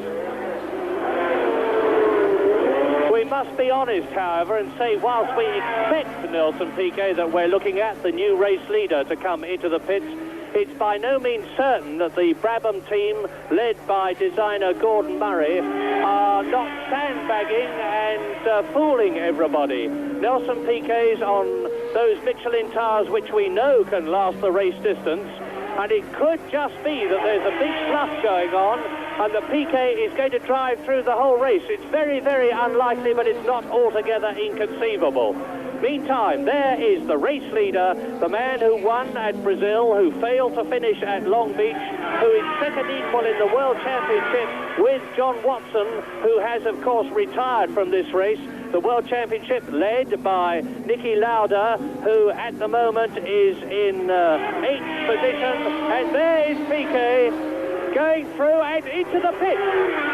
We must be honest, however, and say whilst we expect, Nelson Piquet, that we're looking at the new race leader to come into the pits, it's by no means certain that the Brabham team, led by designer Gordon Murray, are not sandbagging and fooling everybody. Nelson Piquet's on those Michelin tyres which we know can last the race distance, and it could just be that there's a big fluff going on and the Piquet is going to drive through the whole race. It's very, very unlikely, but it's not altogether inconceivable. Meantime, there is the race leader, the man who won at Brazil, who failed to finish at Long Beach, who is second equal in the World Championship with John Watson, who has, of course, retired from this race. The World Championship led by Niki Lauda, who at the moment is in 8th position. And there is Piquet going through and into the pit.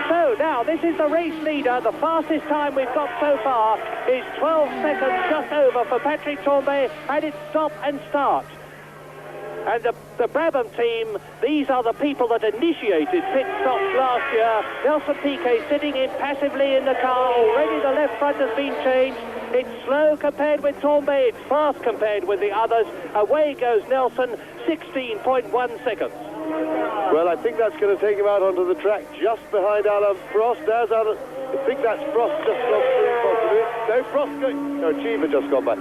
So now this is the race leader. The fastest time we've got so far is 12 seconds just over for Patrick Tambay, and it's stop and start. And the Brabham team, these are the people that initiated pit stops last year. Nelson Piquet sitting impassively in the car. Already the left front has been changed. It's slow compared with Tambay. It's fast compared with the others. Away goes Nelson, 16.1 seconds. Well, I think that's going to take him out onto the track just behind Alain Prost. There's Alain. I think that's Prost just gone through, possibly. No, Prost going. No, Cheever just gone by.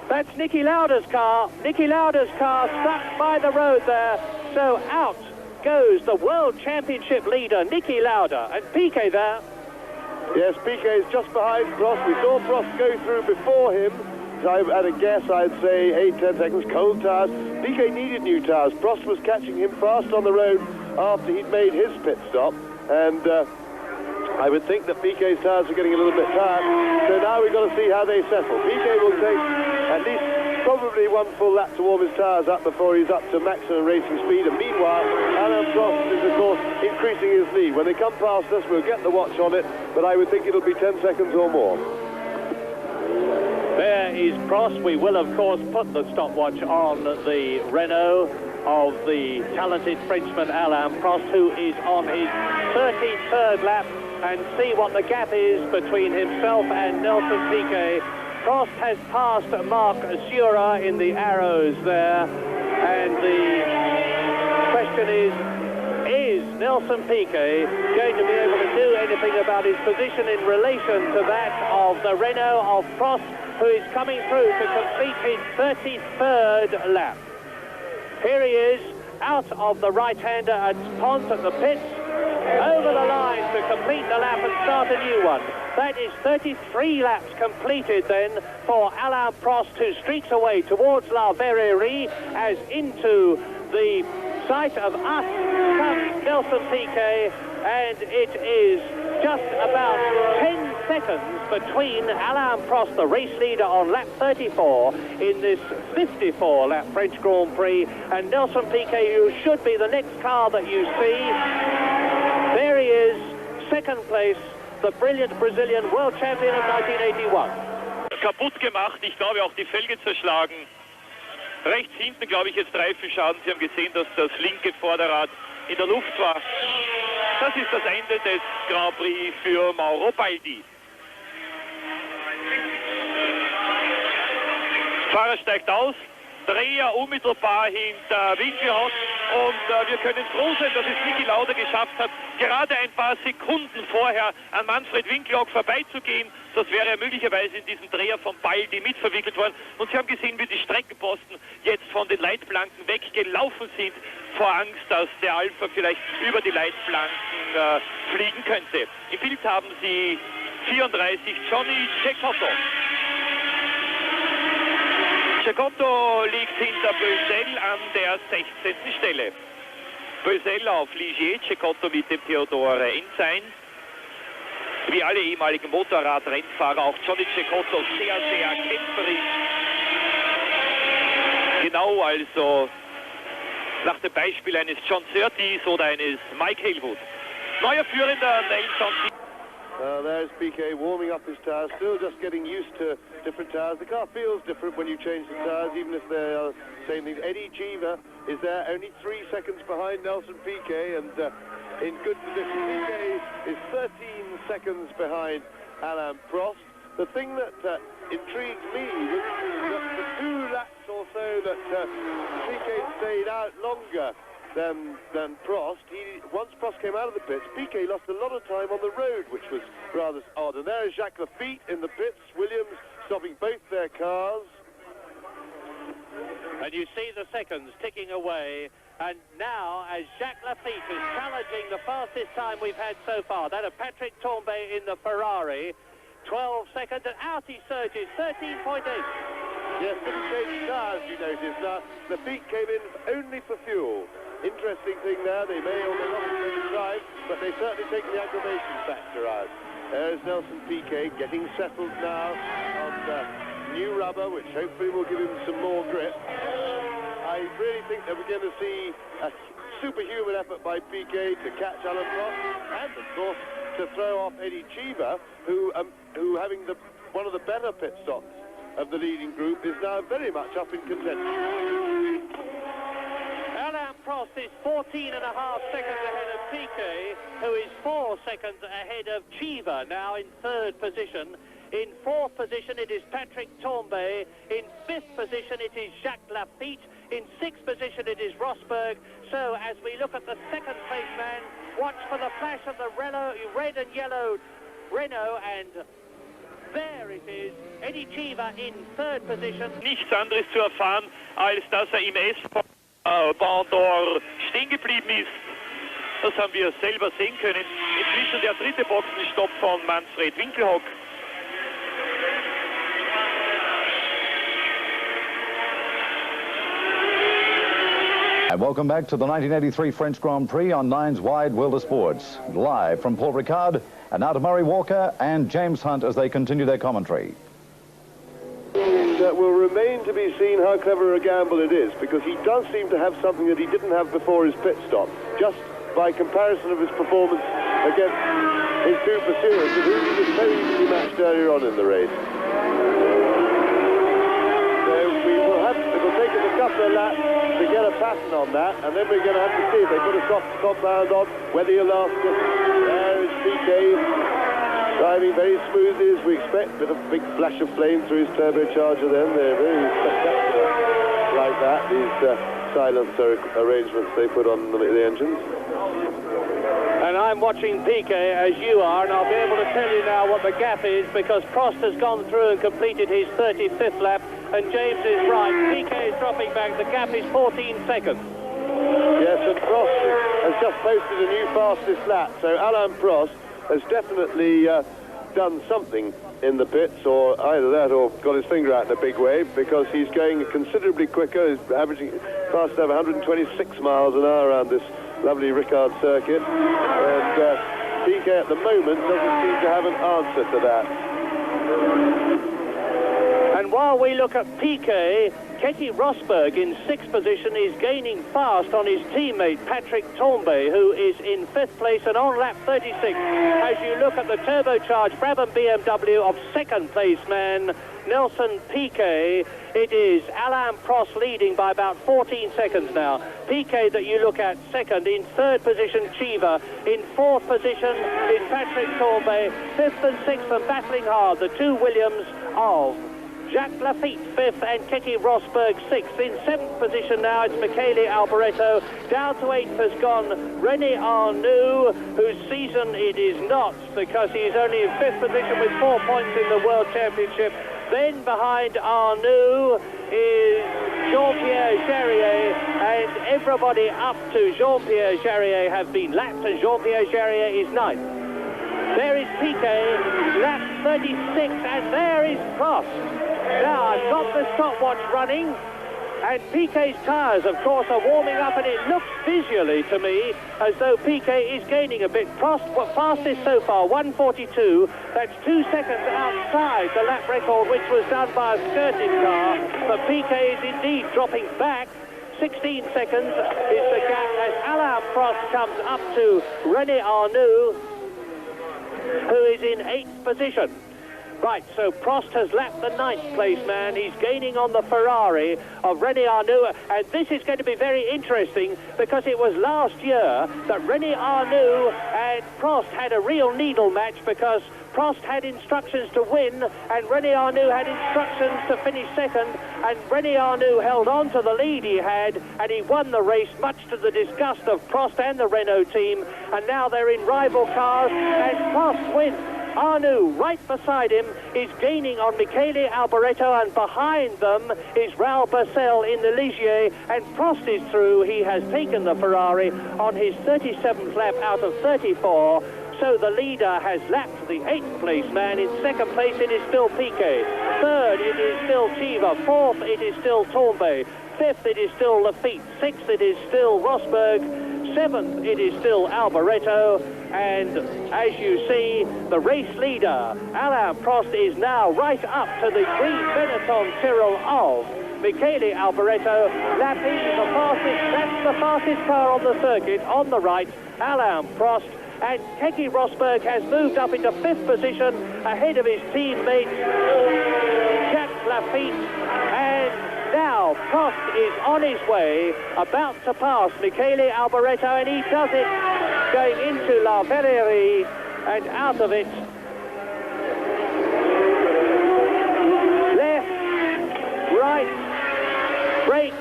That's Niki Lauda's car. Niki Lauda's car stuck by the road there. So out goes the World Championship leader, Niki Lauda. And Piquet there. Yes, Piquet is just behind Prost. We saw Prost go through before him. At a guess, I'd say 8-10 seconds. Cold tyres. Piquet needed new tyres. Prost was catching him fast on the road after he'd made his pit stop. And I would think that Piquet's tyres are getting a little bit tired. So now we've got to see how they settle. Piquet will take at least probably one full lap to warm his tyres up before he's up to maximum racing speed. And meanwhile, Alain Prost is, of course, increasing his lead. When they come past us, we'll get the watch on it, but I would think it'll be 10 seconds or more. There is Prost. We will, of course, put the stopwatch on the Renault of the talented Frenchman Alain Prost, who is on his 33rd lap, and see what the gap is between himself and Nelson Piquet. Prost has passed Marc Surer in the arrows there, and the question is Nelson Piquet going to be able to do anything about his position in relation to that of the Renault of Prost, who is coming through to complete his 33rd lap. Here he is, out of the right-hander at Pont at the pits, over the line to complete the lap and start a new one. That is 33 laps completed then for Alain Prost, who streaks away towards La Verrerie as into the sight of us comes Nelson Piquet, and it is just about 10 seconds between Alain Prost, the race leader, on lap 34 in this 54-lap French Grand Prix, and Nelson Piquet, who should be the next car that you see. There he is, second place, the brilliant Brazilian world champion of 1981. Kaputt gemacht, ich glaube auch die Felge zerschlagen. Rechts hinten, glaube ich, jetzt Reifenschaden. Sie haben gesehen, dass das linke Vorderrad in der Luft war. Das ist das Ende des Grand Prix für Mauro Baldi. Fahrer steigt aus, Dreher unmittelbar hinter Winkelhaus, und wir können froh sein, dass es Niki Lauda geschafft hat, gerade ein paar Sekunden vorher an Manfred Winkelhock vorbeizugehen. Das wäre möglicherweise in diesem Dreher von Baldi mitverwickelt worden. Und Sie haben gesehen, wie die Streckenposten jetzt von den Leitplanken weggelaufen sind, vor Angst, dass der Alpha vielleicht über die Leitplanken fliegen könnte. Im Bild haben Sie 34 Johnny Cecotto. Cecotto liegt hinter Bösel an der 16. Stelle. Bösel auf Ligier, Cecotto mit dem Theodor Ensign. Wie alle ehemaligen Motorradrennfahrer, auch Johnny Cecotto sehr, sehr kämpferisch. Genau, also nach dem Beispiel eines John Surtees oder eines Mike Halewood. Neuer Führender Nelson. There's Piquet warming up his tyres, still just getting used to different tyres. The car feels different when you change the tyres, even if they are same things. Eddie Cheever is there, only 3 seconds behind Nelson Piquet, and in good position. Piquet is 13 seconds behind Alain Prost. The thing that intrigues me was that the 2 laps or so that Piquet stayed out longer than Prost. Once Prost came out of the pits, Piquet lost a lot of time on the road, which was rather odd. And there is Jacques Lafitte in the pits, Williams stopping both their cars. And you see the seconds ticking away. And now, as Jacques Lafitte is challenging the fastest time we've had so far, that of Patrick Tambay in the Ferrari, 12 seconds, and out he surges, 13.8. Yes, didn't change tyres, you notice. Lafitte came in only for fuel. Interesting thing there, they may or may not have taken drive, but they certainly take the aggravation factor out. There's Nelson Piquet getting settled now on new rubber, which hopefully will give him some more grip. I really think that we're going to see a superhuman effort by Piquet to catch Alain Prost, and of course to throw off Eddie Cheever, who having one of the better pit stops of the leading group, is now very much up in contention. Alain Prost is 14.5 seconds ahead of Piquet, who is 4 seconds ahead of Cheever, now in 3rd position. In 4th position, it is Patrick Tambay. In 5th position, it is Jacques Lafitte. In 6th position, it is Rosberg. So, as we look at the 2nd place man, watch for the flash of the red and yellow Renault, and there it is, Eddie Cheever in 3rd position. Nichts anderes zu erfahren, als dass im S-Bandor stehen geblieben ist. Das haben wir selber sehen können. Inzwischen der 3. Boxenstopp von Manfred Winkelhock. And welcome back to the 1983 French Grand Prix on 9's Wide World of Sports. Live from Paul-Ricard, and now to Murray Walker and James Hunt as they continue their commentary. That will remain to be seen how clever a gamble it is, because he does seem to have something that he didn't have before his pit stop, just by comparison of his performance against his 2 pursuers, with whom he was so easily matched earlier on in the race. It'll take us a couple of laps to get a pattern on that, and then we're going to have to see if they put a soft compound on, whether he'll last us. There is Piquet, driving very smoothly as we expect, with a big flash of flame through his turbocharger then. They're very spectacular like that, these silencer arrangements they put on the engines. And I'm watching Piquet as you are, and I'll be able to tell you now what the gap is, because Prost has gone through and completed his 35th lap, and James is right. Piquet is dropping back. The gap is 14 seconds. Yes, and Prost has just posted a new fastest lap, so Alain Prost has definitely done something in the pits, or either that or got his finger out in a big way, because he's going considerably quicker. He's averaging fast over 126 miles an hour around this lovely Ricard circuit, and Piquet at the moment doesn't seem to have an answer to that. And while we look at Piquet, Ketty Rosberg in 6th position is gaining fast on his teammate Patrick Tambay, who is in 5th place and on lap 36. As you look at the turbocharged Brabham BMW of 2nd place man Nelson Piquet, it is Alain Prost leading by about 14 seconds now. Piquet that you look at 2nd, in 3rd position Cheever, in 4th position is Patrick Tambay, 5th and 6th and battling hard, the 2 Williams of Jacques Lafitte 5th and Ketty Rosberg 6th. In 7th position now it's Michele Alboreto. Down to 8th has gone René Arnoux, whose season it is not, because he is only in 5th position with 4 points in the World Championship. Then behind Arnoux is Jean-Pierre Jarier, and everybody up to Jean-Pierre Jarier have been lapped, and Jean-Pierre Jarier is 9th. There is Piquet, lap 36, and there is Prost. Now, I've got the stopwatch running, and Piquet's tyres, of course, are warming up, and it looks visually to me as though Piquet is gaining a bit. Prost, fastest so far, 1:42. That's 2 seconds outside the lap record, which was done by a skirting car. But Piquet is indeed dropping back. 16 seconds is the gap as Alain Prost comes up to René Arnoux. who is in 8th position. Right, so Prost has lapped the 9th place man. He's gaining on the Ferrari of René Arnoux, and this is going to be very interesting because it was last year that René Arnoux and Prost had a real needle match because Prost had instructions to win and René Arnoux had instructions to finish second, and René Arnoux held on to the lead he had and he won the race much to the disgust of Prost and the Renault team, and now they're in rival cars and Prost wins. Arnoux, right beside him, is gaining on Michele Alboreto, and behind them is Raoul Bercel in the Ligier, and Prost is through. He has taken the Ferrari on his 37th lap out of 34. So the leader has lapped the 8th place man. In 2nd place it is still Piquet. 3rd it is still Chiva. 4th it is still Tombay. 5th it is still Lafitte. 6th it is still Rosberg. 7th it is still Alboreto. And as you see, the race leader, Alain Prost, is now right up to the green Benetton Tyrrell of Michele Alboreto, lapping the fastest. That's the fastest car on the circuit, on the right, Alain Prost. And Keke Rosberg has moved up into 5th position ahead of his teammate Jacques Lafitte, and now Prost is on his way, about to pass Michele Alboreto, and he does it going into La Verrerie and out of it. Left, right, brake,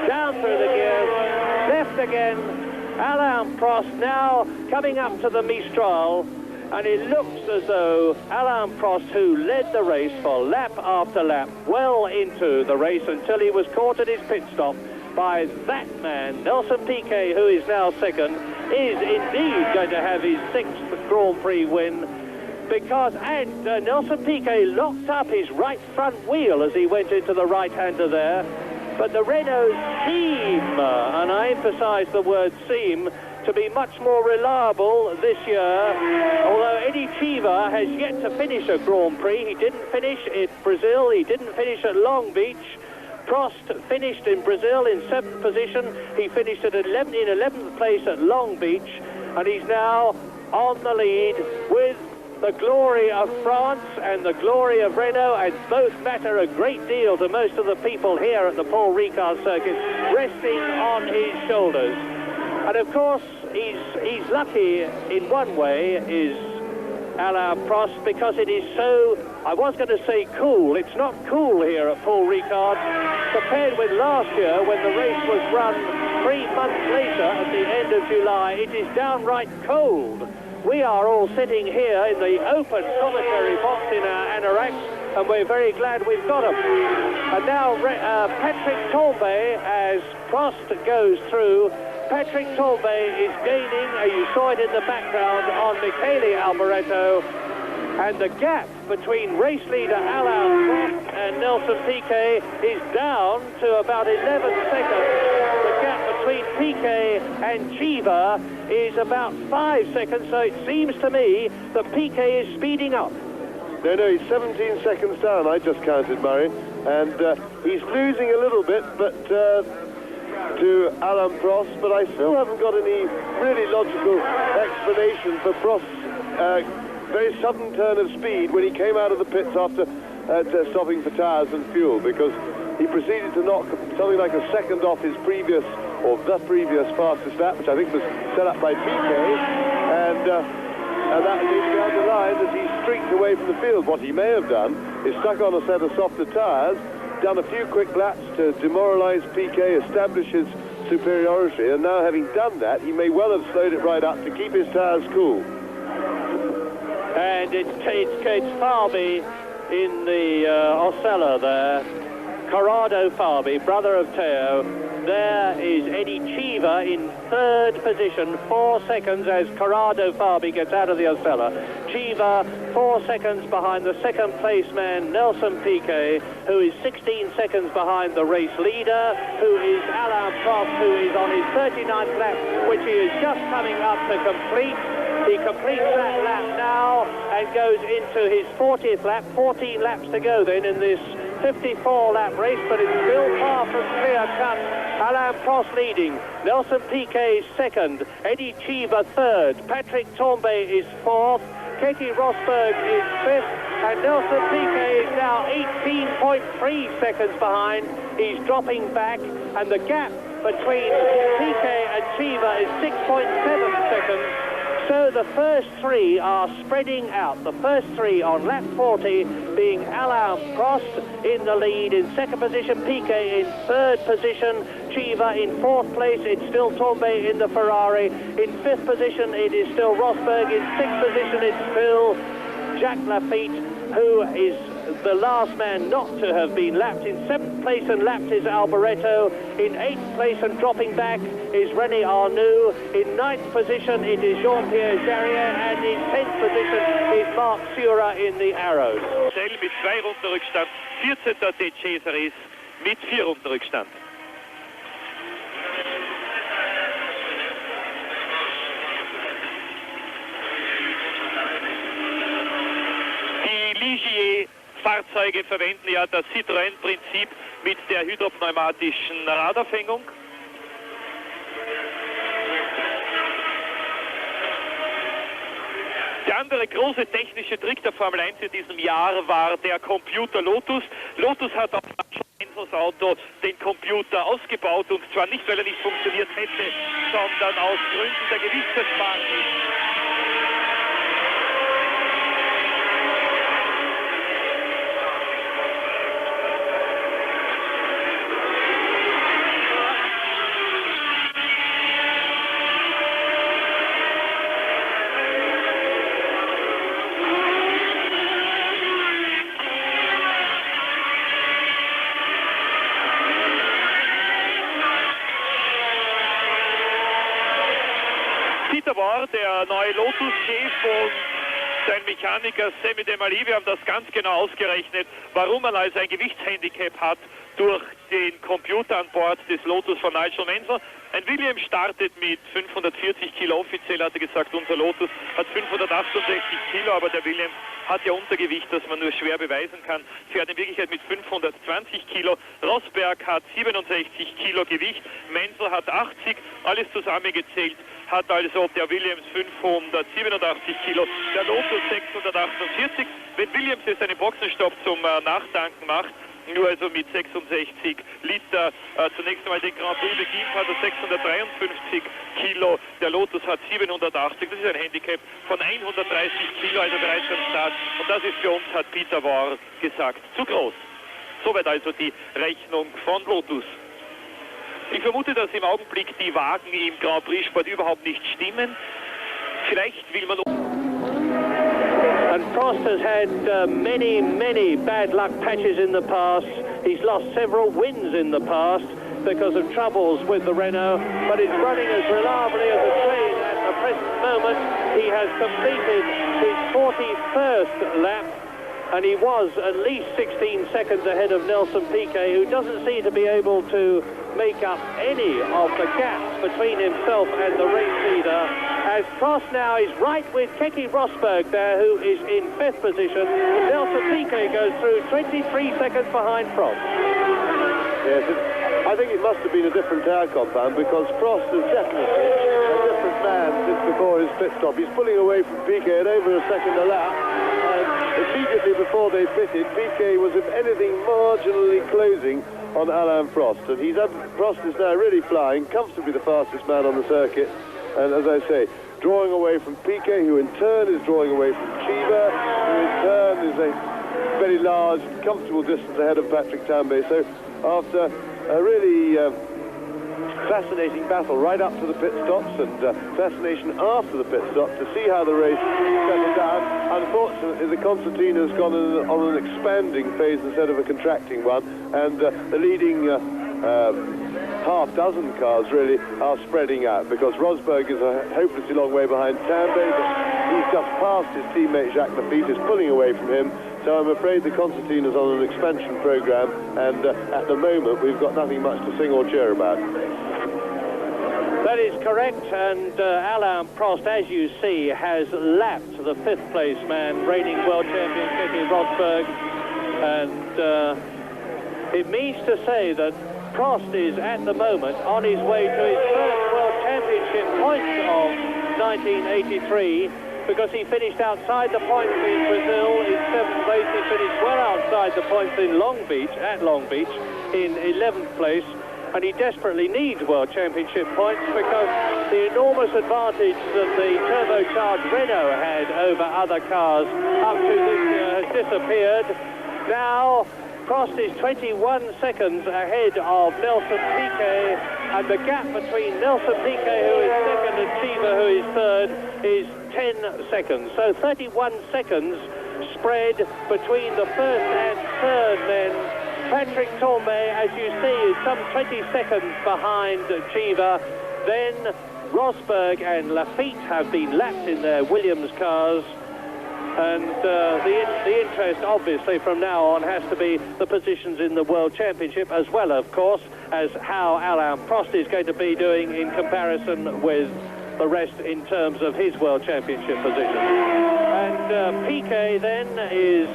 down through the gears, left again. Alain Prost now coming up to the Mistral, and it looks as though Alain Prost, who led the race for lap after lap, well into the race until he was caught at his pit stop by that man, Nelson Piquet, who is now 2nd, is indeed going to have his 6th Grand Prix win, because Nelson Piquet locked up his right front wheel as he went into the right-hander there. But the Renault seem, and I emphasize the word seem, to be much more reliable this year. Although Eddie Chiva has yet to finish a Grand Prix. He didn't finish at Brazil, he didn't finish at Long Beach. Prost finished in Brazil in 7th position. He finished at 11th place at Long Beach, and he's now on the lead with the glory of France and the glory of Renault, and both matter a great deal to most of the people here at the Paul-Ricard circuit, resting on his shoulders. And of course, he's lucky in one way, is Alain Prost, because it is so, I was going to say cool, it's not cool here at Paul-Ricard, compared with last year when the race was run 3 months later at the end of July. It is downright cold. We are all sitting here in the open commentary box in our anoraks, and we're very glad we've got them. And now Patrick Tambay, as Prost goes through, Patrick Tambay is gaining, you saw it in the background, on Michele Alboreto, and the gap between race leader Alain Prost and Nelson Piquet is down to about 11 seconds. The gap between Piquet and Chiva is about 5 seconds, so it seems to me that Piquet is speeding up. No, he's 17 seconds down, I just counted, Murray, and he's losing a little bit, but to Alain Prost, but I still haven't got any really logical explanation for Prost's very sudden turn of speed when he came out of the pits after stopping for tyres and fuel, because he proceeded to knock something like a second off his previous, or the previous fastest lap, which I think was set up by Piquet, and that needs to be underlined as he streaked away from the field. What he may have done is stuck on a set of softer tyres, done a few quick laps to demoralise Piquet, establish his superiority, and now having done that, he may well have slowed it right up to keep his tyres cool. And it's Farby in the Osella there. Corrado Farby, brother of Teo. There is Eddie Chiva in 3rd position, 4 seconds as Corrado Farby gets out of the Osella. Chiva 4 seconds behind the 2nd place man Nelson Piquet, who is 16 seconds behind the race leader, who is Alain Prost, who is on his 39th lap, which he is just coming up to complete. He completes that lap now and goes into his 40th lap, 14 laps to go then in this 54-lap race, but it's still far from clear-cut. Alain Prost leading, Nelson Piquet 2nd, Eddie Chiva 3rd, Patrick Tambay is 4th, Keke Rosberg is 5th, and Nelson Piquet is now 18.3 seconds behind. He's dropping back, and the gap between Piquet and Chiva is 6.7 seconds. So the first three are spreading out. The first three on lap 40 being Alain Prost in the lead. In second position, Piquet. In third position, Chiva. In fourth place, it's still Tombe in the Ferrari. In fifth position, it is still Rosberg. In sixth position, it's still Jacques Lafitte, who is the last man not to have been lapped. In seventh place and lapped is Alboreto. In eighth place and dropping back is René Arnoux. In ninth position it is Jean-Pierre Jarier, and in 10th position is Marc Surer in the Arrows. Mit 2 Runden Rückstand, 14. De Cesaris mit 4 Runden Rückstand. Fahrzeuge verwenden ja das Citroën-Prinzip mit der hydropneumatischen Radaufhängung. Der andere große technische Trick der Formel 1 in diesem Jahr war der Computer Lotus. Lotus hat auf das Auto den Computer ausgebaut, und zwar nicht, weil er nicht funktioniert hätte, sondern aus Gründen der Gewichtsersparnis. Der neue Lotus-Chef und sein Mechaniker Sammy de Mali, wir haben das ganz genau ausgerechnet, warum man also ein Gewichtshandicap hat durch den Computer an Bord des Lotus von Nigel Mansell. Ein Williams startet mit 540 Kilo, offiziell hat er gesagt, unser Lotus hat 568 Kilo, aber der Williams hat ja Untergewicht, das man nur schwer beweisen kann, fährt in Wirklichkeit mit 520 Kilo. Rosberg hat 67 Kilo Gewicht, Mansell hat 80, alles zusammengezählt hat also der Williams 587 Kilo, der Lotus 648. Wenn Williams jetzt einen Boxenstopp zum Nachtanken macht, nur also mit 66 Liter zunächst einmal den Grand Prix beginnt, hat er 653 Kilo, der Lotus hat 780, das ist ein Handicap von 130 Kilo, also bereits am Start, und das ist für uns, hat Peter Warr gesagt, zu groß. Soweit also die Rechnung von Lotus. Ich vermute, dass im Augenblick die Wagen im Grand Prix Sport überhaupt nicht stimmen. Vielleicht will man... And Prost has had many bad luck patches in the past. He's lost several wins in the past because of troubles with the Renault, but it's running as reliably as a train at the present moment. He has completed his 41st lap, and he was at least 16 seconds ahead of Nelson Piquet, who doesn't seem to be able to make up any of the gaps between himself and the race leader, as Prost now is right with Keke Rosberg there, who is in 5th position. Nelson Piquet goes through 23 seconds behind Prost. Yes, I think it must have been a different air compound, because Prost is definitely a different man since before his pit stop. He's pulling away from Piquet at over a second a lap, and immediately before they pitted, Piquet was, if anything, marginally closing on Alain Prost, and Prost is now really flying, comfortably the fastest man on the circuit, and as I say, drawing away from Piquet, who in turn is drawing away from Chiva, who in turn is a very large, comfortable distance ahead of Patrick Tambay. So after a really fascinating battle right up to the pit stops, and fascination after the pit stop to see how the race settled down, unfortunately the concertina has gone on an expanding phase instead of a contracting one, and the leading half dozen cars really are spreading out, because Rosberg is a hopelessly long way behind Tambay, but he's just passed his teammate Jacques Lafitte, is pulling away from him. So I'm afraid the concertina's on an expansion program, and at the moment we've got nothing much to sing or cheer about. That is correct, and Alain Prost, as you see, has lapped the 5th place man, reigning world champion Keke Rosberg, and it means to say that Prost is at the moment on his way to his first world championship points of 1983. because he finished outside the points in Brazil in 7th place. He finished well outside the points in Long Beach in 11th place. And he desperately needs World Championship points because the enormous advantage that the turbocharged Renault had over other cars up to this year has disappeared. Now, Prost is 21 seconds ahead of Nelson Piquet, and the gap between Nelson Piquet, who is second, and Cheever, who is third, is 10 seconds. So 31 seconds spread between the first and third men. Patrick Tambay, as you see, is some 20 seconds behind Cheever. Then Rosberg and Lafitte have been lapped in their Williams cars. And the interest, obviously, from now on has to be the positions in the World Championship, as well, of course, as how Alain Prost is going to be doing in comparison with the rest in terms of his World Championship position. And Piquet then is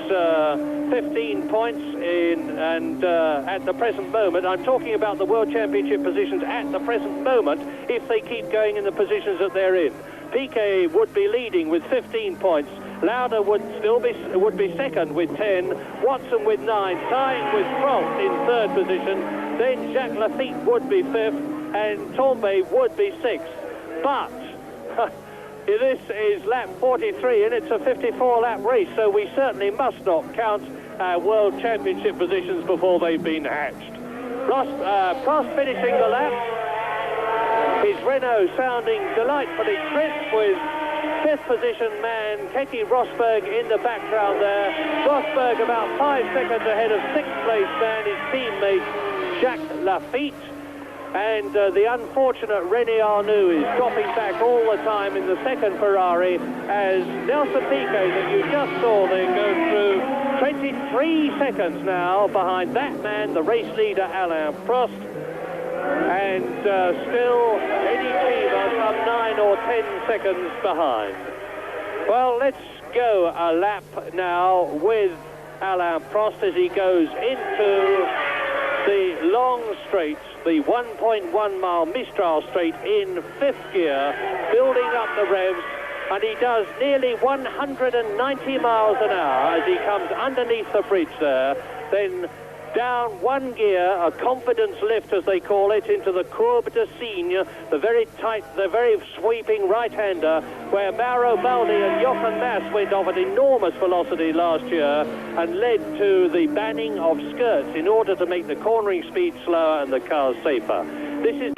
15 points in, and at the present moment, I'm talking about the World Championship positions at the present moment, if they keep going in the positions that they're in. Piquet would be leading with 15 points. Lauda would be second with 10. Watson with 9, tying with Prost in third position. Then Jacques Lafitte would be fifth, and Tambay would be sixth. But this is lap 43, and it's a 54-lap race, so we certainly must not count World Championship positions before they've been hatched. Prost finishing the lap. His Renault sounding delightfully crisp, with fifth position man Keke Rosberg in the background there. Rosberg about 5 seconds ahead of sixth place man, his teammate Jacques Lafitte. And the unfortunate René Arnoux is dropping back all the time in the second Ferrari, as Nelson Piquet, that you just saw there, go through 23 seconds now behind that man, the race leader Alain Prost. And still Eddie Cheever some 9 or 10 seconds behind. Well, let's go a lap now with Alain Prost as he goes into the long straight, the 1.1 mile Mistral straight in fifth gear, building up the revs, and he does nearly 190 miles an hour as he comes underneath the bridge there, then down one gear, a confidence lift as they call it, into the Courbe de Cygne, the very tight, the very sweeping right-hander, where Mauro Baldi and Jochen Mass went off at enormous velocity last year and led to the banning of skirts in order to make the cornering speed slower and the cars safer. This is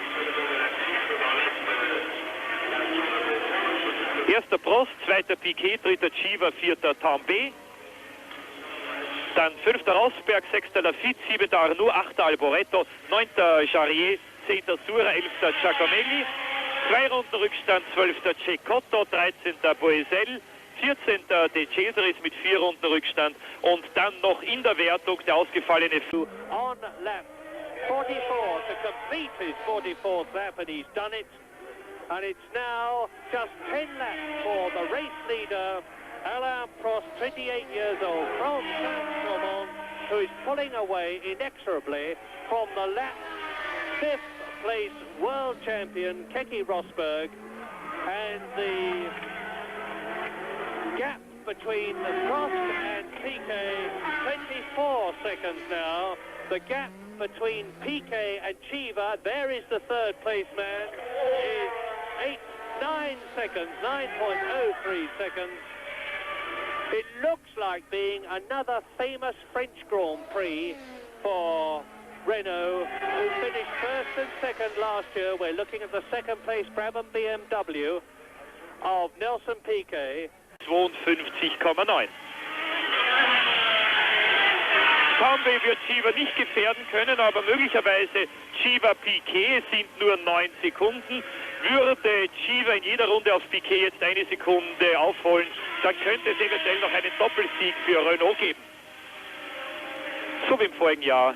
erster Prost, zweiter Piquet, dritter Cheever, vierter Tambay. Dann fünfter Rosberg, sechster Lafitte, siebter Arnoux, achter Alboreto, neunter Jarier, zehnter Sura, elfter Giacomelli, 2 Runden Rückstand, 12. Cecotto, 13. Boesel, 14. De Cesaris mit 4 Runden Rückstand und dann noch in der Wertung der ausgefallene on lap 44 to complete his 44th lap, and he's done it. And it's now just 10 laps for the race leader Alain Prost, 28 years old, from Saint-Chamond, who is pulling away inexorably from the lap 5th place world champion Keke Rosberg, and the gap between Prost and Piquet, 24 seconds now. The gap between Piquet and Cheever, there is the third place man, is 9 seconds, 9.03 seconds. It looks like being another famous French Grand Prix for Renault, who finished first and second last year. We're looking at the second place Brabham BMW of Nelson Piquet. 52,9. Tambay wird Cheever nicht gefährden können, aber möglicherweise Cheever-Piquet sind nur 9 Sekunden. Würde Cheever in jeder Runde auf Piquet jetzt 1 Sekunde aufholen, dann könnte es eventuell noch einen Doppelsieg für Renault geben. So wie im vorigen Jahr,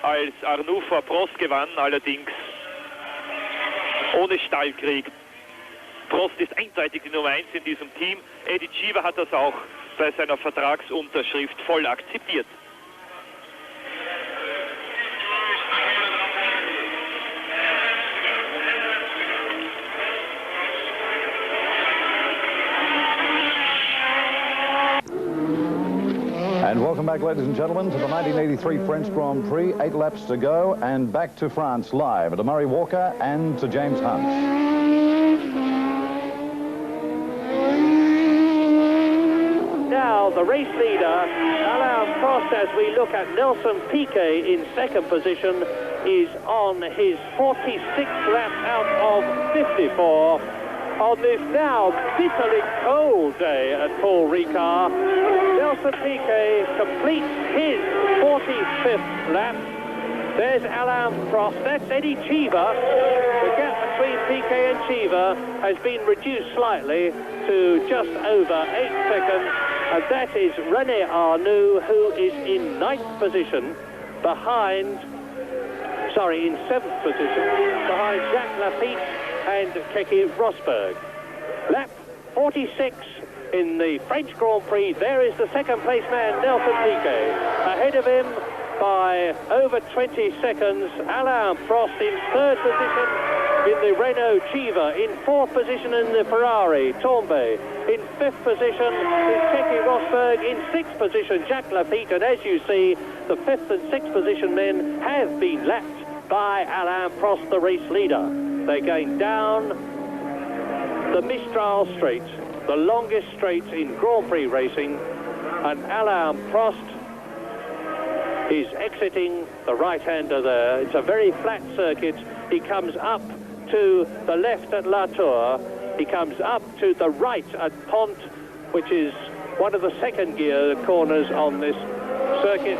als Arnoux vor Prost gewann, allerdings ohne Stallkrieg. Prost ist eindeutig die Nummer 1 in diesem Team. Eddie Cheever hat das auch bei seiner Vertragsunterschrift voll akzeptiert. back, ladies and gentlemen, to the 1983 French Grand Prix. 8 laps to go, and back to France live, to Murray Walker and to James Hunt. Now the race leader, Alain Prost, as we look at Nelson Piquet in second position, is on his 46th lap out of 54. On this now bitterly cold day at Paul-Ricard, Nelson Piquet completes his 45th lap. There's Alain Prost, that's Eddie Cheever. The gap between Piquet and Cheever has been reduced slightly to just over 8 seconds, and that is René Arnoux, who is in 9th position behind, in 7th position, behind Jacques Lafitte and Keke Rosberg. Lap 46 in the French Grand Prix. There is the second place man, Nelson Piquet. Ahead of him by over 20 seconds, Alain Prost in 3rd position in the Renault Cheever. In 4th position in the Ferrari, Tombe. In 5th position is Keke Rosberg. In 6th position, Jacques Lafitte. And as you see, the 5th and 6th position men have been lapped by Alain Prost, the race leader. They're going down the Mistral Straight, the longest straight in Grand Prix racing, and Alain Prost is exiting the right-hander there. It's a very flat circuit. He comes up to the left at La Tour. He comes up to the right at Pont, which is one of the second gear corners on this circuit.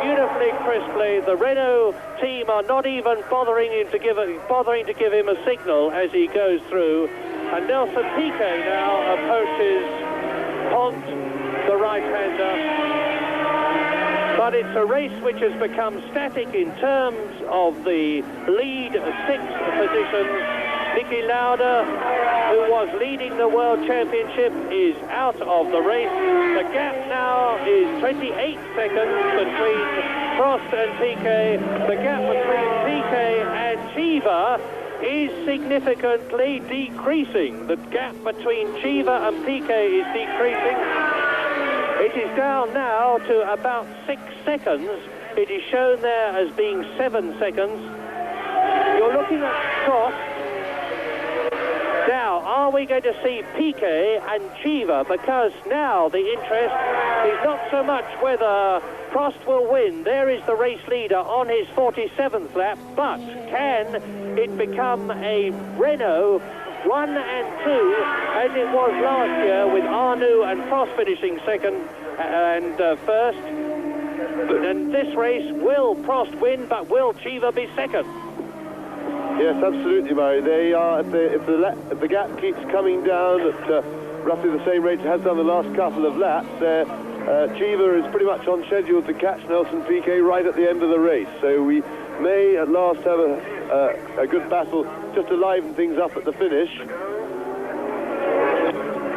Beautifully, crisply. The Renault team are not even bothering to give him a signal as he goes through. And Nelson Piquet now approaches Pont, the right-hander. But it's a race which has become static in terms of the lead 6th position. Niki Lauda, who was leading the World Championship, is out of the race. The gap now is 28 seconds between Prost and Piquet. The gap between Piquet and Cheever is significantly decreasing. The gap between Cheever and Piquet is decreasing. It is down now to about 6 seconds. It is shown there as being 7 seconds. You're looking at Prost. Now, are we going to see Piquet and Cheever? Because now the interest is not so much whether Prost will win. There is the race leader on his 47th lap, but can it become a Renault 1 and 2 as it was last year, with Arnoux and Prost finishing second and first? And this race, will Prost win, but will Cheever be second? Yes, absolutely, Murray. They are, if the gap keeps coming down at roughly the same rate it has done the last couple of laps, Cheever is pretty much on schedule to catch Nelson Piquet right at the end of the race. So we may at last have a good battle just to liven things up at the finish.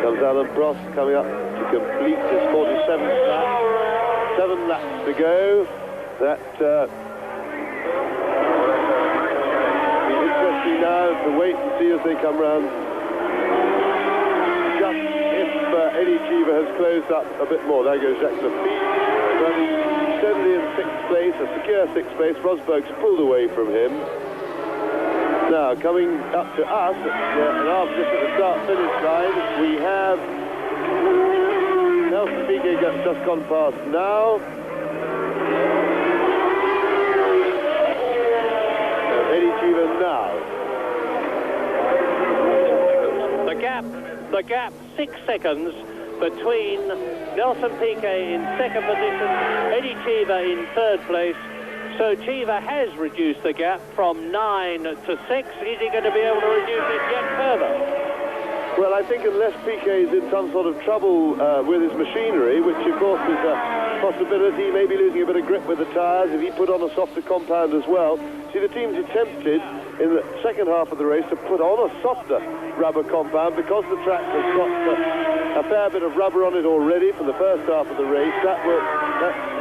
Comes Alain Prost coming up to complete his 47th lap. 7 laps to go. That now to wait and see as they come round. Just if Eddie Cheever has closed up a bit more. There goes Jacques Lafitte, running steadily in 6th place, a secure 6th place. Rosberg's pulled away from him. Now coming up to us at our position at the start-finish line, we have Nelson Piquet just gone past now. Eddie Cheever now. The gap 6 seconds between Nelson Piquet in 2nd position, Eddie Cheever in 3rd place. So Cheever has reduced the gap from 9 to 6. Is he going to be able to reduce it yet further? Well, I think unless Piquet is in some sort of trouble with his machinery, which of course is a possibility, maybe losing a bit of grip with the tyres, if he put on a softer compound as well. See, the team's attempted in the second half of the race to put on a softer rubber compound because the track has got a fair bit of rubber on it already for the first half of the race. That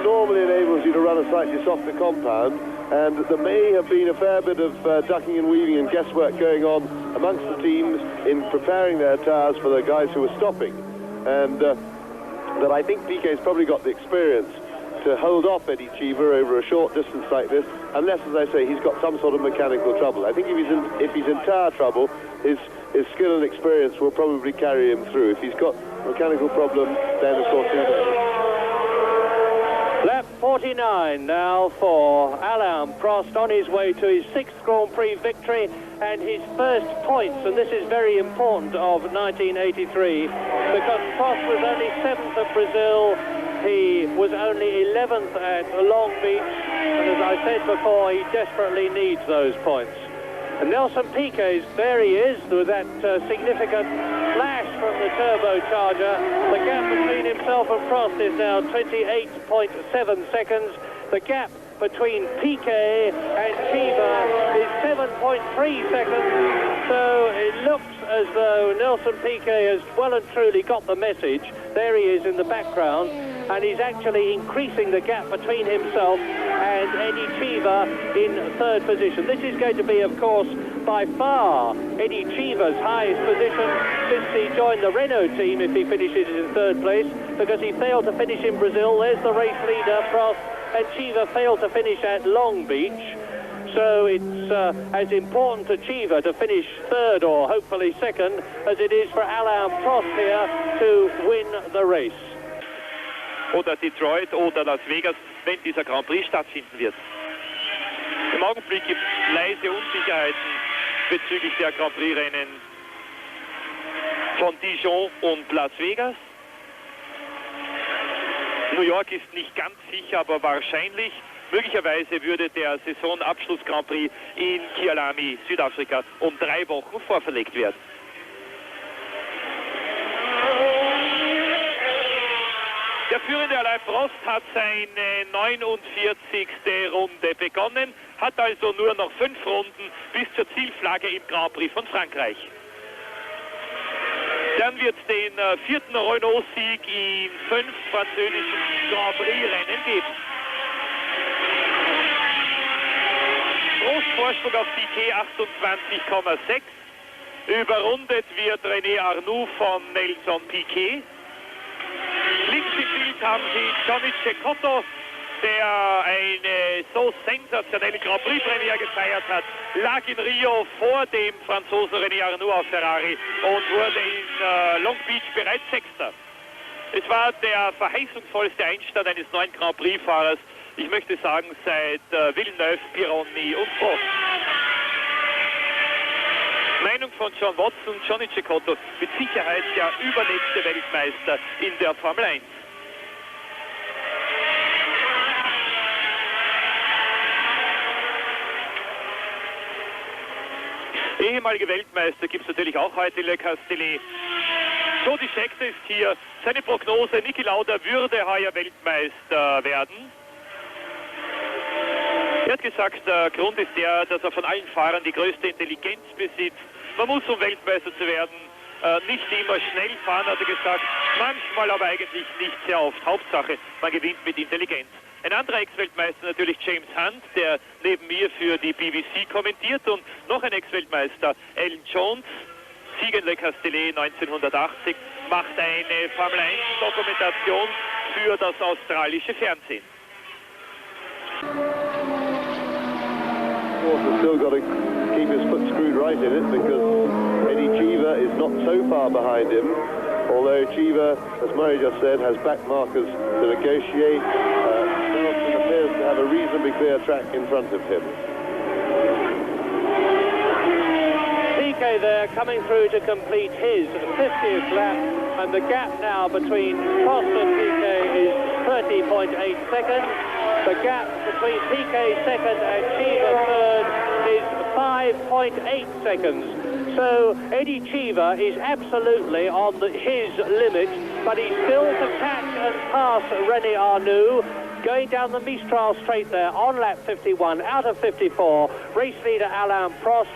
normally enables you to run a slightly softer compound, and there may have been a fair bit of ducking and weaving and guesswork going on amongst the teams in preparing their tyres for the guys who were stopping. And But I think Piquet's probably got the experience to hold off Eddie Cheever over a short distance like this, unless, as I say, he's got some sort of mechanical trouble. I think if he's in tire trouble, his skill and experience will probably carry him through. If he's got a mechanical problem, then of course he will. Lap 49 now for Alain Prost on his way to his 6th Grand Prix victory and his first points, and this is very important, of 1983, because Prost was only 7th at Brazil, he was only 11th at Long Beach, and as I said before, he desperately needs those points. And Nelson Piquet, there he is, with that significant flash from the turbocharger. The gap between himself and Prost is now 28.7 seconds. The gap between Piquet and Cheever is 7.3 seconds. So it looks as though Nelson Piquet has well and truly got the message. There he is in the background, and he's actually increasing the gap between himself and Eddie Cheever in 3rd position. This is going to be, of course, by far Eddie Cheever's highest position since he joined the Renault team, if he finishes in 3rd place, because he failed to finish in Brazil. There's the race leader, Prost, and Cheever failed to finish at Long Beach. So it's as important to Cheever to finish 3rd or hopefully 2nd as it is for Alain Prost here to win the race. Oder Detroit oder Las Vegas, wenn dieser Grand Prix stattfinden wird. Im Augenblick gibt es leise Unsicherheiten bezüglich der Grand Prix-Rennen von Dijon und Las Vegas. New York ist nicht ganz sicher, aber wahrscheinlich. Möglicherweise würde der Saisonabschluss Grand Prix in Kialami, Südafrika, um 3 Wochen vorverlegt werden. Der führende Alain Prost hat seine 49. Runde begonnen, hat also nur noch 5 Runden bis zur Zielflagge im Grand Prix von Frankreich. Dann wird es den 4. Renault-Sieg in 5 französischen Grand Prix-Rennen geben. Prost Vorsprung auf Piquet 28,6. Überrundet wird René Arnoux von Nelson Piquet. Links im Bild haben Sie Johnny Cecotto, der eine so sensationelle Grand Prix-Premiere gefeiert hat, lag in Rio vor dem Franzosen René Arnoux auf Ferrari und wurde in Long Beach bereits 6. Es war der verheißungsvollste Einstand eines neuen Grand Prix-Fahrers, ich möchte sagen, seit Villeneuve, Pironi und Prost. Meinung von John Watson, Johnny Cecotto, mit Sicherheit der übernächste Weltmeister in der Formel 1. Ehemalige Weltmeister gibt es natürlich auch heute, Le Castellet. Jody Scheckter ist hier. Seine Prognose, Niki Lauda würde heuer Weltmeister werden. Er hat gesagt, der Grund ist der, dass er von allen Fahrern die größte Intelligenz besitzt. Man muss, um Weltmeister zu werden, nicht immer schnell fahren, hat er gesagt. Manchmal aber eigentlich nicht sehr oft. Hauptsache, man gewinnt mit Intelligenz. Ein anderer Ex-Weltmeister natürlich James Hunt, der neben mir für die BBC kommentiert. Und noch ein Ex-Weltmeister, Alan Jones, Sieg in Le Castellet 1980, macht eine Formel 1-Dokumentation für das australische Fernsehen. He's still got to keep his foot screwed right in it because Eddie Cheever is not so far behind him. Although Cheever, as Murray just said, has back markers to negotiate, Nelson appears to have a reasonably clear track in front of him. Piquet there coming through to complete his 50th lap, and the gap now between Prost and Piquet is 30.8 seconds. The gap between Piquet 2nd and Cheever 3rd is 5.8 seconds. So Eddie Cheever is absolutely on his limit, but he's still to catch and pass René Arnoux. Going down the Mistral straight there on lap 51 out of 54. Race leader Alain Prost.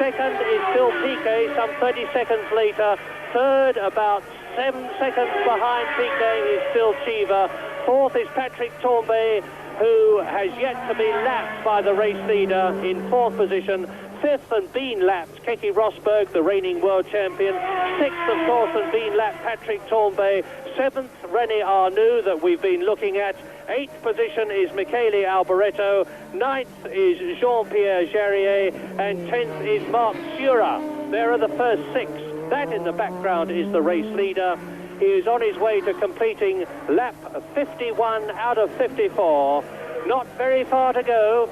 2nd is still Piquet, some 30 seconds later. 3rd, about 7 seconds behind Piquet, is still Cheever. 4th is Patrick Tambay, who has yet to be lapped by the race leader in 4th position. Fifth and bean lapped Keke Rosberg, the reigning world champion. Sixth, of course, and bean lapped Patrick Tambay. Seventh, René Arnoux, that we've been looking at. Eighth position is Michele Alboreto. Ninth is Jean-Pierre Jarier. And 10th is Marc Surer. There are the first six. That in the background is the race leader. He is on his way to completing lap 51 out of 54. Not very far to go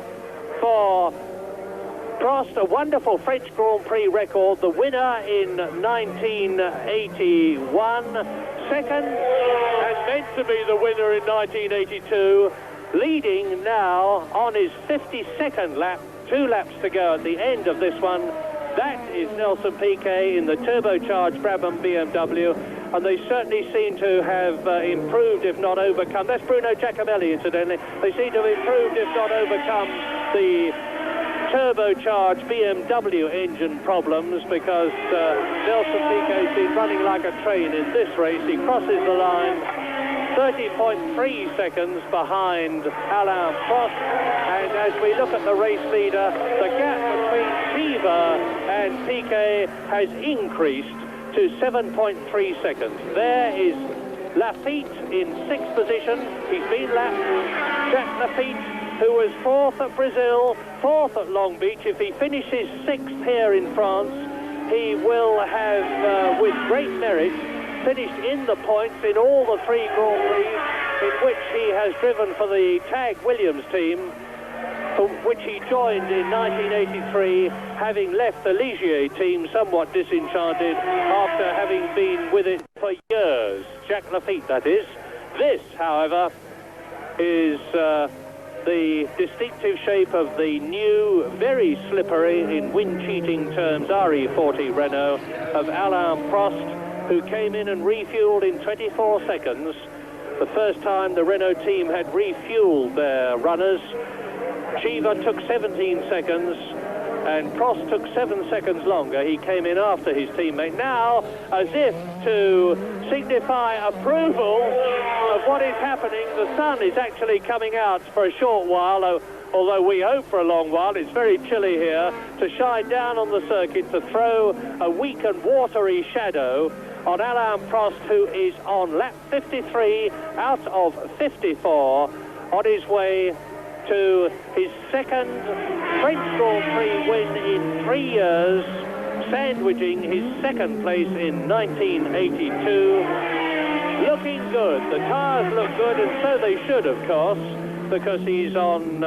for Prost, a wonderful French Grand Prix record, the winner in 1981, second and meant to be the winner in 1982, leading now on his 52nd lap, 2 laps to go at the end of this one. That is Nelson Piquet in the turbocharged Brabham BMW, and they certainly seem to have improved, if not overcome. That's Bruno Giacomelli, incidentally. They seem to have improved, if not overcome, the turbocharged BMW engine problems, because Nelson Piquet's been running like a train in this race. He crosses the line 30.3 seconds behind Alain Prost, and as we look at the race leader, the gap between Cheever and Piquet has increased to 7.3 seconds. There is Lafitte in 6th position. He's been lapped. Jacques Lafitte, who was 4th at Brazil, 4th at Long Beach. If he finishes 6th here in France, he will have, with great merit, finished in the points in all the 3 Grand Prix in which he has driven for the Tag Williams team, which he joined in 1983, having left the Ligier team somewhat disenchanted after having been with it for years. Jacques Lafitte, that is. This, however, is the distinctive shape of the new, very slippery, in wind-cheating terms, RE40 Renault of Alain Prost, who came in and refueled in 24 seconds. The first time the Renault team had refueled their runners. Cheever took 17 seconds, and Prost took 7 seconds longer. He came in after his teammate. Now, as if to signify approval of what is happening, the sun is actually coming out for a short while, although we hope for a long while. It's very chilly here, to shine down on the circuit, to throw a weak and watery shadow on Alain Prost, who is on lap 53 out of 54, on his way to his second French Grand Prix win in 3 years, sandwiching his second place in 1982. Looking good. The tires look good, and so they should, of course, because he's on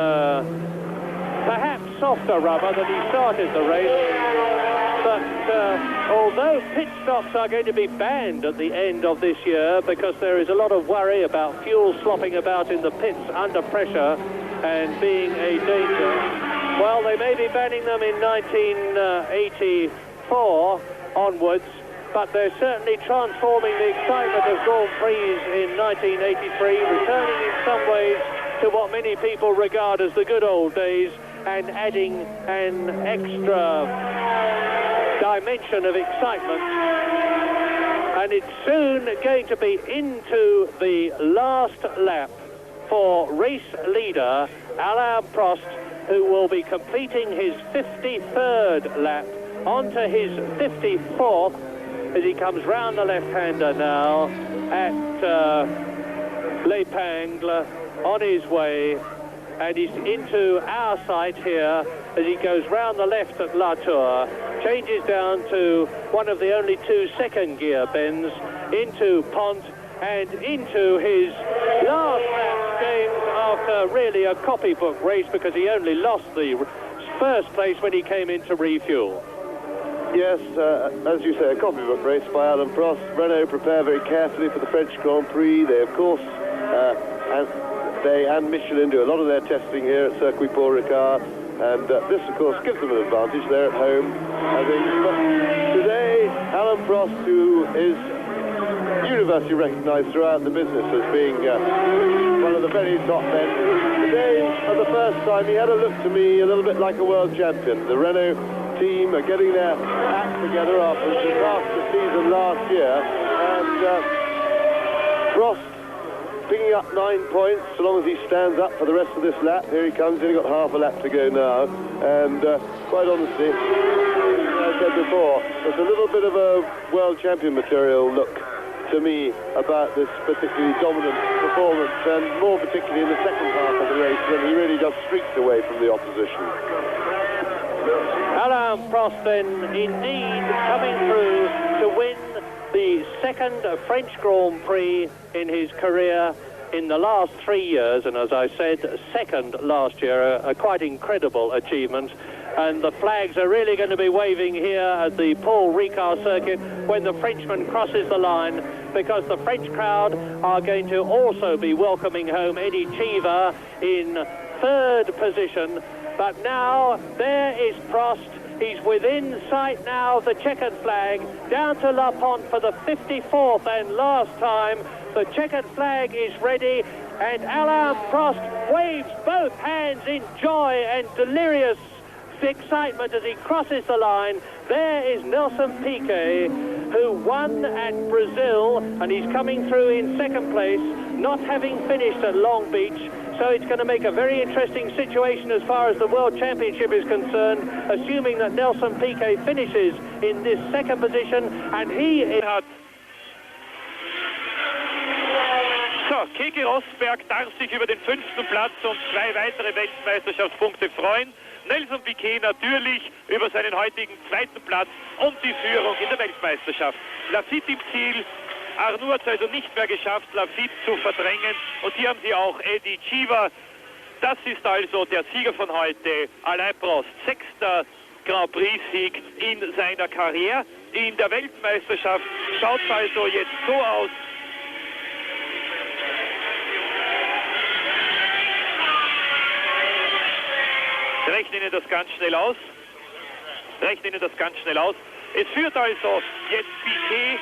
perhaps softer rubber than he started the race. But although pit stops are going to be banned at the end of this year, because there is a lot of worry about fuel slopping about in the pits under pressure and being a danger, well, they may be banning them in 1984 onwards, but they're certainly transforming the excitement of Grand Prix in 1983, returning in some ways to what many people regard as the good old days, and adding an extra dimension of excitement. And it's soon going to be into the last lap for race leader Alain Prost, who will be completing his 53rd lap onto his 54th as he comes round the left-hander now at Les Pingles, on his way, and he's into our sight here as he goes round the left at La Tour, changes down to one of the only 2 second gear bends, into Pont, and into his last lap, James, after really a copybook race, because he only lost the first place when he came in to refuel. Yes, as you say, a copybook race by Alain Prost. Renault prepare very carefully for the French Grand Prix. They, of course, and Michelin do a lot of their testing here at Circuit Paul-Ricard, and this, of course, gives them an advantage. They're at home. But today, Alain Prost, who is universally recognised throughout the business as being one of the very top men, today, for the first time, he had a look to me a little bit like a world champion. The Renault team are getting their act together after the season last year, and Prost picking up 9 points so long as he stands up for the rest of this lap. Here he comes, he's only got half a lap to go now, and quite honestly, as I said before, there's a little bit of a world champion material look to me about this particularly dominant performance, and more particularly in the second half of the race when he really just streaked away from the opposition. Alain Prost then indeed coming through to win the second French Grand Prix in his career in the last 3 years, and as I said, second last year, a quite incredible achievement. And the flags are really going to be waving here at the Paul-Ricard circuit when the Frenchman crosses the line, because the French crowd are going to also be welcoming home Eddie Cheever in third position. But now there is Prost. He's within sight now of the checkered flag, down to La Pont for the 54th and last time. The checkered flag is ready, and Alain Prost waves both hands in joy and delirious excitement as he crosses the line. There is Nelson Piquet, who won at Brazil, and he's coming through in second place, not having finished at Long Beach. So it's going to make a very interesting situation as far as the World Championship is concerned, assuming that Nelson Piquet finishes in this second position, and he hat. So, Keke Rosberg darf sich über den 5. Platz und 2 weitere Weltmeisterschaftspunkte freuen. Nelson Piquet natürlich über seinen heutigen 2. Platz und die Führung in der Weltmeisterschaft. Lafitte im Ziel. Arnoux hat es also nicht mehr geschafft, Lafitte zu verdrängen. Und hier haben sie auch Eddie Cheever. Das ist also der Sieger von heute, Alain Prost. 6. Grand Prix-Sieg in seiner Karriere. In der Weltmeisterschaft schaut es also jetzt so aus. Rechnen Ihnen das ganz schnell aus. Rechnen Ihnen das ganz schnell aus. Es führt also jetzt Piquet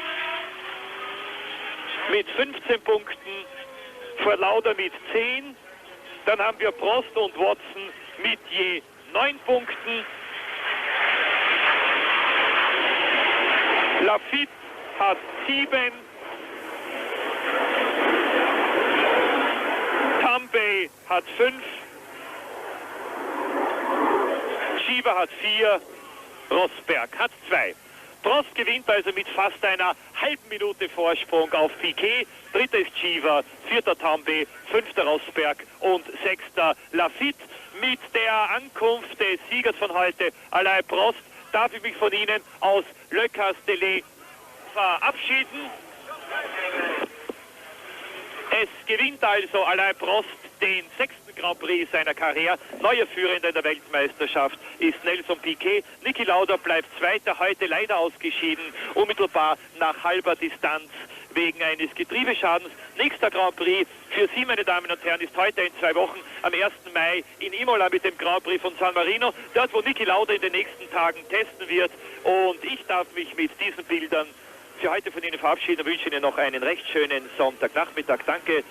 mit 15 Punkten, vor Lauda mit 10. Dann haben wir Prost und Watson mit je 9 Punkten. Lafitte hat 7. Tambay hat 5. Cheever hat 4, Rosberg hat 2. Prost gewinnt also mit fast einer halben Minute Vorsprung auf Piquet. 3. ist Cheever, 4. Tambay, 5. Rosberg und 6. Lafitte. Mit der Ankunft des Siegers von heute, Alain Prost, darf ich mich von Ihnen aus Le Castellet verabschieden. Es gewinnt also Alain Prost den 6. Grand Prix seiner Karriere. Neuer Führender in der Weltmeisterschaft ist Nelson Piquet. Niki Lauda bleibt Zweiter, heute leider ausgeschieden, unmittelbar nach halber Distanz wegen eines Getriebeschadens. Nächster Grand Prix für Sie, meine Damen und Herren, ist heute in 2 Wochen am 1. Mai in Imola mit dem Grand Prix von San Marino. Dort, wo Niki Lauda in den nächsten Tagen testen wird. Und ich darf mich mit diesen Bildern für heute von Ihnen verabschieden und wünsche Ihnen noch einen recht schönen Sonntagnachmittag. Danke